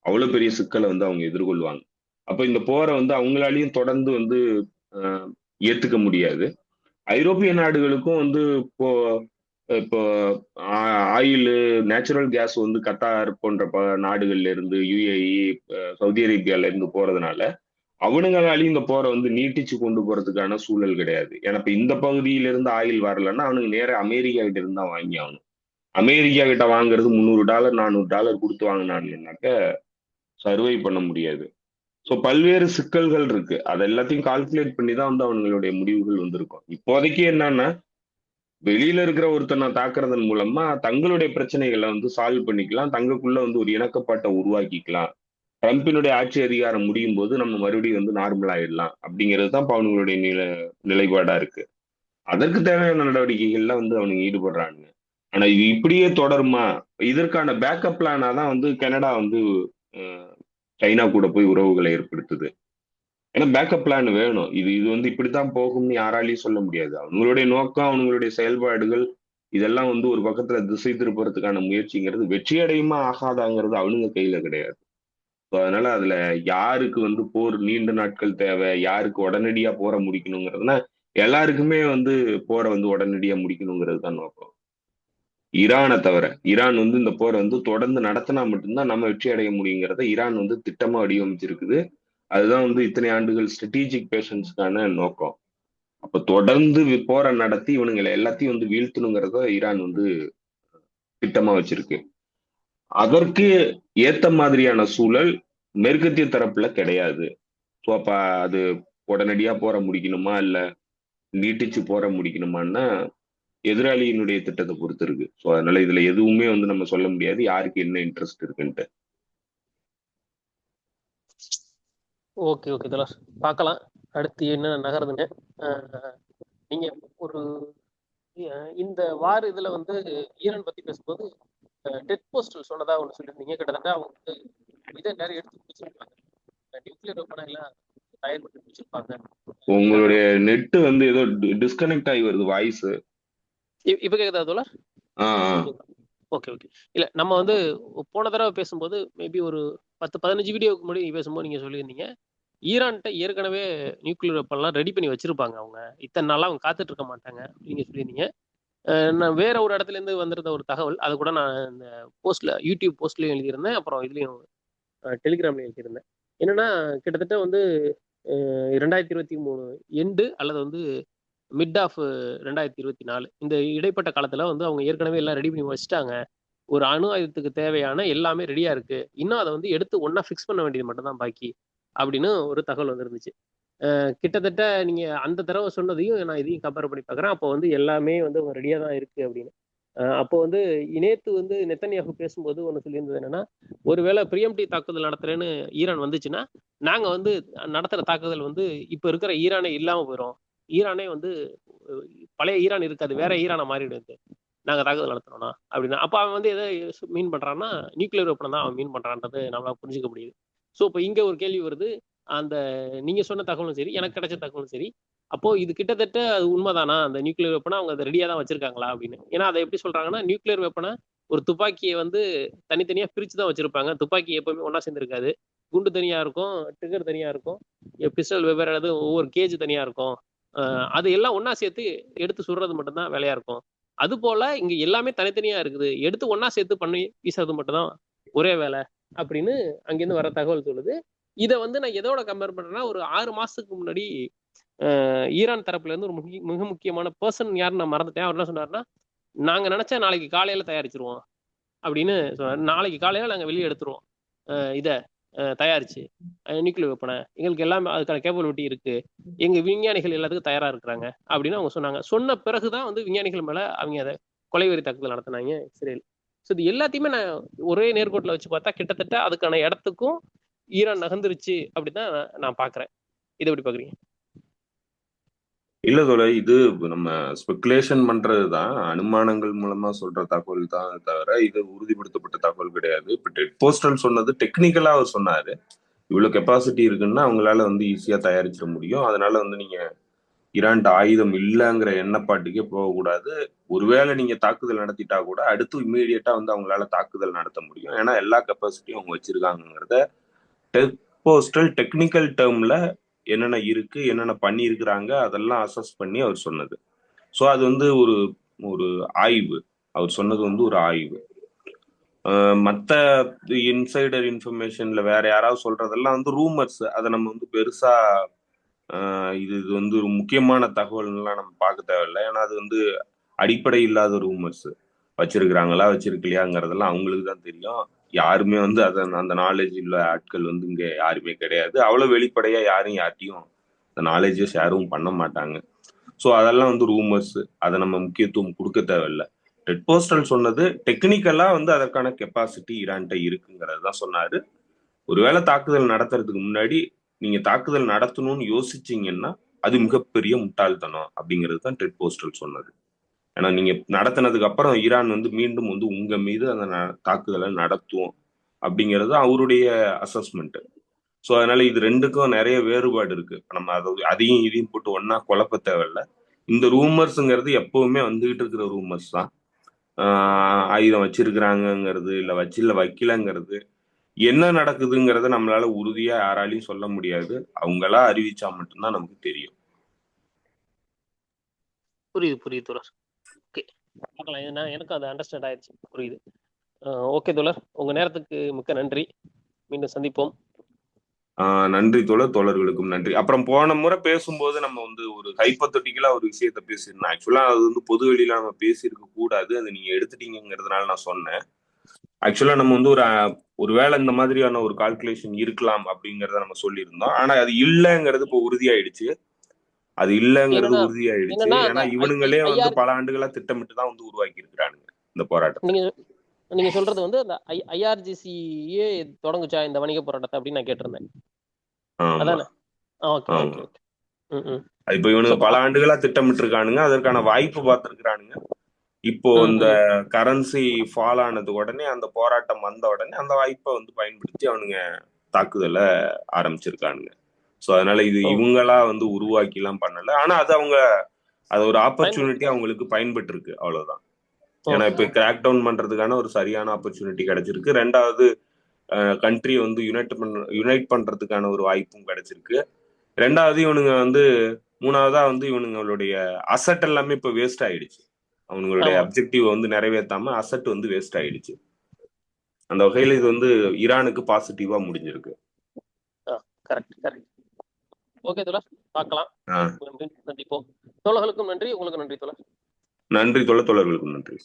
அவ்வளவு பெரிய சிக்கலை வந்து அவங்க எதிர்கொள்வாங்க. அப்ப இந்த போரை வந்து அவங்களாலையும் தொடர்ந்து வந்து அஹ், ஏத்துக்க முடியாது. ஐரோப்பிய நாடுகளுக்கும் வந்து இப்போ இப்போ ஆயில், நேச்சுரல் கேஸ் வந்து கத்தார் போன்ற நாடுகள்ல இருந்து, யுஏஇ, சவுதி அரேபியால இருந்து போறதுனால அவனுங்களாலையும் இந்த போரை வந்து நீட்டிச்சு கொண்டு போறதுக்கான சூழல் கிடையாது. ஏன்னா இப்ப இந்த பகுதியில இருந்து ஆயில் வரலன்னா அவனுக்கு நேர அமெரிக்கா கிட்ட இருந்து தான் வாங்கி ஆகணும். அமெரிக்கா கிட்ட வாங்குறது $300 $400 கொடுத்து வாங்கினாங்கன்னாக்க சர்வை பண்ண முடியாது. ஸோ பல்வேறு சிக்கல்கள் இருக்கு. அது எல்லாத்தையும் கால்குலேட் பண்ணி தான் வந்து அவங்களுடைய முடிவுகள் வந்திருக்கும். இப்போதைக்கு என்னன்னா, வெளியில இருக்கிற ஒருத்தனை தாக்குறதன் மூலமா தங்களுடைய பிரச்சனைகளை வந்து சால்வ் பண்ணிக்கலாம், தங்களுக்குள்ள வந்து ஒரு இணக்கப்பாட்டை உருவாக்கிக்கலாம். ட்ரம்பினுடைய ஆட்சி அதிகாரம் முடியும் போது நம்ம மறுபடியும் வந்து நார்மல் ஆயிடலாம் அப்படிங்கிறது தான் இப்ப அவனுங்களுடைய நிலைப்பாடா இருக்கு. அதற்கு தேவையான நடவடிக்கைகள்லாம் வந்து அவனுங்க ஈடுபடுறானுங்க. ஆனா இது இப்படியே தொடருமா? இதற்கான பேக்கப் பிளானா தான் வந்து கனடா வந்து அஹ், சைனா கூட போய் உறவுகளை ஏற்படுத்துது. ஏன்னா பேக்கப் பிளான் வேணும். இது இது வந்து இப்படித்தான் போகும்னு யாராலையும் சொல்ல முடியாது. அவங்களுடைய நோக்கம், அவங்களுடைய செயல்பாடுகள் இதெல்லாம் வந்து ஒரு பக்கத்துல திசை திருப்புறதுக்கான முயற்சிங்கிறது வெற்றி அடையுமா ஆகாதாங்கிறது அவனுங்க கையில கிடையாது. So அதனால அதுல யாருக்கு வந்து போர் நீண்ட நாட்கள் தேவை, யாருக்கு உடனடியா போரை முடிக்கணுங்கிறதுனா எல்லாருக்குமே வந்து போரை வந்து உடனடியா முடிக்கணுங்கிறது தான் நோக்கம். ஈரானை தவிர ஈரான் வந்து இந்த போரை வந்து தொடர்ந்து நடத்தினா மட்டும்தான் நம்ம வெற்றி அடைய முடியுங்கிறத ஈரான் வந்து திட்டமா வடிவமைச்சிருக்குது. அதுதான் வந்து இத்தனை ஆண்டுகள் ஸ்ட்ராட்டஜிக் பேஷன்ஸ்க்கான நோக்கம். அப்ப தொடர்ந்து போரை நடத்தி இவனுங்களை எல்லாத்தையும் வந்து வீழ்த்தணுங்கிறத ஈரான் வந்து திட்டமா வச்சிருக்கு. அதற்கு ஏத்த மாதிரியான சூழல் மேற்கத்திய தரப்புல கிடையாது. ஸோ அப்ப அது உடனடியா போற முடிக்கணுமா இல்ல நீட்டிச்சு போற முடிக்கணுமான்னா எதிராளியினுடைய திட்டத்தை பொறுத்து இருக்கு. ஸோ அதனால இதுல எதுவுமே வந்து நம்ம சொல்ல முடியாது யாருக்கு என்ன இன்ட்ரெஸ்ட் இருக்குன்ட்டு. ஓகே ஓகே தலா, பார்க்கலாம் அடுத்து என்ன நகருதுங்க. நீங்க ஒரு இந்த வார இதுல வந்து ஈரான் பத்தி பேசும்போது டெத் போஸ்ட் சொன்னதா ஒன்று சொல்லியிருந்தீங்க. கிட்டத்தட்ட அவங்க வந்து இதை நிறைய எடுத்து பிடிச்சிருப்பாங்க, நியூக்ளியர் வெப்பனை எல்லாம் தயார் பண்ணி பிடிச்சிருப்பாங்க. உங்களுடைய நெட் வந்து ஏதோ டிஸ்கனெக்ட் ஆகி வருது வாய்ஸ். இப்ப கேக்குதா தோழர்? Okay okay. இல்ல நம்ம வந்து போன தடவை பேசும்போது மேபி ஒரு 10-15 வீடியோவுக்கு முன்னாடி பேசும்போது நீங்க சொல்லியிருந்தீங்க ஈரான்கிட்ட ஏற்கனவே நியூக்ளியர் வெப்பன்லாம் ரெடி பண்ணி வச்சிருப்பாங்க, அவங்க இத்தனை நாளா அவங்க காத்துட்டு இருக்க மாட்டாங்க நீங்க சொல்லியிருந்தீங்க. நான் வேற ஒரு இடத்துல இருந்து வந்திருந்த ஒரு தகவல், அது கூட நான் இந்த போஸ்ட்ல யூடியூப் போஸ்ட்லயும் எழுதியிருந்தேன், அப்புறம் இதுலயும் டெலிகிராம்ல எழுதியிருந்தேன். என்னன்னா கிட்டத்தட்ட வந்து 2023 எண்டு அல்லது வந்து மிட் ஆஃப் 2024 இந்த இடைப்பட்ட காலத்துல வந்து அவங்க ஏற்கனவே எல்லாம் ரெடி பண்ணி வச்சுட்டாங்க, ஒரு அணு ஆயுதத்துக்கு தேவையான எல்லாமே ரெடியா இருக்கு, இன்னும் அதை வந்து எடுத்து ஒன்னா ஃபிக்ஸ் பண்ண வேண்டியது மட்டும் தான் பாக்கி அப்படின்னு ஒரு தகவல் வந்துருந்துச்சு. கிட்டத்தட்ட நீங்க அந்த தடவை சொன்னதையும் நான் இதையும் கம்பேர் பண்ணி பார்க்குறேன். அப்போ வந்து எல்லாமே வந்து ரெடியா தான் இருக்கு அப்படின்னு. அப்போ வந்து நேத்து வந்து நெத்தன்யாகு பேசும்போது ஒன்று சொல்லியிருந்தது என்னன்னா, ஒருவேளை பிரியம்டி தாக்குதல் நடத்துறேன்னு ஈரான் வந்துச்சுன்னா நாங்க வந்து நடத்துற தாக்குதல் வந்து இப்ப இருக்கிற ஈரானே இல்லாம போயிடும், ஈரானே வந்து பழைய ஈரான் இருக்காது, வேற ஈரானை மாறிடுது நாங்க தாக்குதல் நடத்துறோம்னா அப்படின்னா. அப்ப அவன் வந்து எதை மீன் பண்றான்னா நியூக்ளியர் வெப்பனை தான் அவன் மீன் பண்றான்றது நம்மளால புரிஞ்சுக்க முடியுது. ஸோ இப்போ இங்க ஒரு கேள்வி வருது, அந்த நீங்க சொன்ன தகவலும் சரி எனக்கு கிடைச்ச தகவலும் சரி, அப்போ இது கிட்டத்தட்ட அது உண்மைதானா, அந்த நியூக்ளியர் வெப்பனை அவங்க அதை ரெடியா தான் வச்சிருக்காங்களா அப்படின்னு. ஏன்னா அதை எப்படி சொல்றாங்கன்னா நியூக்ளியர் வெப்பனை ஒரு துப்பாக்கியை வந்து தனித்தனியா பிரிச்சு தான் வச்சிருப்பாங்க, துப்பாக்கி எப்பவுமே ஒன்னா சேர்ந்துருக்காது, குண்டு தனியா இருக்கும், ட்ரிகர் தனியா இருக்கும், பிஸ்டல் வெவ்வேறு ஒவ்வொரு கேஜ் தனியா இருக்கும், அது எல்லாம் ஒன்னா சேர்த்து எடுத்து சுடுறது மட்டும்தான் வேலையா இருக்கும். அது போல இங்க எல்லாமே தனித்தனியா இருக்குது, எடுத்து ஒன்னா சேர்த்து பண்ணி வீசுறது மட்டும்தான் ஒரே வேலை அப்படின்னு அங்கிருந்து வர தகவல் சொல்லுது. இதை வந்து நான் எதோட கம்பேர் பண்றேன்னா, ஒரு 6 மாசத்துக்கு முன்னாடி ஈரான் தரப்புல இருந்து ஒரு மிக முக்கியமான பர்சன் யாருன்னு நான் மறந்துட்டேன். அவர் என்ன சொன்னாருன்னா, நாங்க நினைச்சா நாளைக்கு காலையில தயாரிச்சிருவோம் அப்படின்னு சொன்னார். நாளைக்கு காலையில நாங்க வெளியே எடுத்துருவோம் இதை தயாரிச்சு நியூக்ளியர் வெப்பனை, எங்களுக்கு எல்லாமே அதுக்கான கேப்பபிலிட்டி இருக்கு, எங்க விஞ்ஞானிகள் எல்லாத்துக்கும் தயாரா இருக்கிறாங்க அப்படின்னு அவங்க சொன்னாங்க. சொன்ன பிறகுதான் வந்து விஞ்ஞானிகள் மேல அவங்க அதை கொலைவெறி தாக்குதல் நடத்தினாங்க இஸ்ரேல். ஸோ இது எல்லாத்தையுமே நான் ஒரே நேர்கோட்டில் வச்சு பார்த்தா கிட்டத்தட்ட அதுக்கான இடத்துக்கும் ஈரான் நகர்ந்துருச்சு அப்படிதான் நான் பாக்குறேன். இதை எப்படி பாக்குறீங்க? இல்ல தோழர், இது நம்ம ஸ்பெகுலேஷன் பண்றதுதான், அனுமானங்கள் மூலமா சொல்ற தகவல் தான் தவிர இது உறுதிப்படுத்தப்பட்ட தகவல் கிடையாது. இப்ப டெட் போஸ்டல் சொன்னது டெக்னிக்கலா அவர் சொன்னாரு, இவ்வளவு கெப்பாசிட்டி இருக்குன்னா அவங்களால வந்து ஈஸியா தயாரிச்சிட முடியும், அதனால வந்து நீங்க ஈரான்ட்ட ஆயுதம் இல்லைங்கிற எண்ணப்பாட்டுக்கே போகக்கூடாது. ஒருவேளை நீங்க தாக்குதல் நடத்திட்டா கூட அடுத்து இம்மீடியட்டா வந்து அவங்களால தாக்குதல் நடத்த முடியும், ஏன்னா எல்லா கெப்பாசிட்டியும் அவங்க வச்சிருக்காங்கிறத டெட் போஸ்டல் டெக்னிக்கல் டேர்ம்ல என்னென்ன இருக்கு, என்னென்ன பண்ணியிருக்கிறாங்க அதெல்லாம் அசஸ் பண்ணி அவர் சொன்னது. ஸோ அது வந்து ஒரு ஒரு ஆய்வு, அவர் சொன்னது வந்து ஒரு ஆய்வு. மற்ற இன்சைடர் இன்ஃபர்மேஷன்ல வேற யாராவது சொல்றதெல்லாம் வந்து ரூமர்ஸ், அதை நம்ம வந்து பெருசா இது வந்து ஒரு முக்கியமான தகவல்கள்லாம் நம்ம பார்க்க தேவையில்லை, ஏன்னா அது வந்து அடிப்படை இல்லாத ரூமர்ஸ். வச்சிருக்கிறாங்களா வச்சிருக்கலையாங்கிறதெல்லாம் அவங்களுக்கு தான் தெரியும். யாருமே வந்து அதை அந்த நாலேஜ் உள்ள ஆட்கள் வந்து இங்க யாருமே கிடையாது. அவ்வளவு வெளிப்படையா யாரும் யார்ட்டையும் அந்த நாலேஜை ஷேரும் பண்ண மாட்டாங்க. ஸோ அதெல்லாம் வந்து ரூமர்ஸ், அதை நம்ம முக்கியத்துவம் கொடுக்க தேவையில்லை. டெட் போஸ்டல் சொன்னது டெக்னிக்கலா வந்து அதற்கான கெப்பாசிட்டி ஈரான்ட்ட இருக்குங்கிறது தான் சொன்னாரு. ஒருவேளை தாக்குதல் நடத்துறதுக்கு முன்னாடி நீங்க தாக்குதல் நடத்தணும்னு யோசிச்சீங்கன்னா அது மிகப்பெரிய முட்டாள்தனம் அப்படிங்கிறது தான் டெட் போஸ்டல் சொன்னது. ஏன்னா நீங்க நடத்தினதுக்கு அப்புறம் ஈரான் வந்து மீண்டும் வந்து உங்க மீது அந்த தாக்குதலை நடத்தும் அப்படிங்கிறது அவருடைய அசஸ்மெண்ட். ஸோ அதனால இது ரெண்டுக்கும் நிறைய வேறுபாடு இருக்கு. நம்ம அதையும் இதையும் போட்டு ஒன்னா குழப்ப தேவையில்ல. இந்த ரூமர்ஸ்ங்கிறது எப்பவுமே வந்துகிட்டு இருக்கிற ரூமர்ஸ் தான். ஆயுதம் வச்சிருக்கிறாங்கிறது இல்ல வைக்கலங்கிறது, என்ன நடக்குதுங்கிறத நம்மளால உறுதியா யாராலையும் சொல்ல முடியாது, அவங்களா அறிவிச்சா மட்டும்தான் நமக்கு தெரியும். புரியுது புரியுது தோழர். ஓகே, பார்க்கலாம். எனக்கு அது அண்டர்ஸ்டாண்ட் ஆயிடுச்சு, புரியுது. ஓகே தோழர், உங்க நேரத்துக்கு மிக்க நன்றி, மீண்டும் சந்திப்போம். நன்றி தோழர், தோழர்களுக்கும் நன்றி. அப்புறம் போன முறை பேசும்போது நம்ம வந்து ஒரு ஹைப்பத்தட்டிக்கலா ஒரு விஷயத்த பேசியிருந்தோம். ஆக்சுவலா அது வந்து பொது வெளியில நம்ம பேசியிருக்க கூடாது, அது நீங்க எடுத்துட்டீங்கிறதுனால நான் சொன்னேன். ஆக்சுவலா நம்ம வந்து ஒருவேளை இந்த மாதிரியான ஒரு கால்குலேஷன் இருக்கலாம் அப்படிங்கறத நம்ம சொல்லியிருந்தோம். ஆனா அது இல்லைங்கிறது இப்போ உறுதியாயிடுச்சு. அது இல்லைங்கிறது உறுதியாயிடுச்சு. ஏன்னா இவனுங்களே வந்து பல ஆண்டுகளா திட்டமிட்டு தான் வந்து உருவாக்கி இருக்கிறானுங்க இந்த போராட்டத்தை. நீங்க சொல்றது வந்து அந்த ஐஆர்ஜிசியே தொடங்குச்சா இந்த வணிக போராட்டத்தை அப்படின்னு நான் கேட்டிருந்தேன். அதானே? Okay okay okay. இப்போ இவனுக்கு பல ஆண்டுகளா திட்டமிட்டு இருக்கானுங்க, அதற்கான வாய்ப்பு பார்த்திருக்கிறானுங்க. இப்போ இந்த கரன்சி ஃபால் ஆனது உடனே, அந்த போராட்டம் வந்த உடனே அந்த வாய்ப்பை வந்து பயன்படுத்தி அவனுங்க தாக்குதலை ஆரம்பிச்சிருக்கானுங்க. ஸோ அதனால இது இவங்களா வந்து உருவாக்கி எல்லாம் பண்ணல. ஆனா அது ஒரு ஆப்பர்ச்சுனிட்டி அவங்களுக்கு பயன்பட்டு இருக்கு, அவ்வளவுதான். ஏன்னா இப்ப கிராக் டவுன் பண்றதுக்கான ஒரு சரியான ஆப்பர்ச்சுனிட்டி கிடைச்சிருக்கு. ரெண்டாவது கண்ட்ரி வந்து யுனைட் பண்றதுக்கான ஒரு வாய்ப்பும் கிடைச்சிருக்கு. ரெண்டாவது இவனுங்க வந்து மூணாவதா வந்து இவனுங்களுடைய அசட் எல்லாமே இப்ப வேஸ்ட் ஆயிடுச்சு. அவங்களுடைய அப்ஜெக்டிவ் வந்து நிறைவேற்றாம அசட் வந்து வேஸ்ட் ஆயிடுச்சு. அந்த வகையில இது வந்து ஈரானுக்கு பாசிட்டிவா முடிஞ்சிருக்கு. Correct correct. ஓகே தோழர், பார்க்கலாம். சந்திப்போம். தோழர்களுக்கும் நன்றி, உங்களுக்கு நன்றி தோழர். நன்றி தோழர்களுக்கும் நன்றி.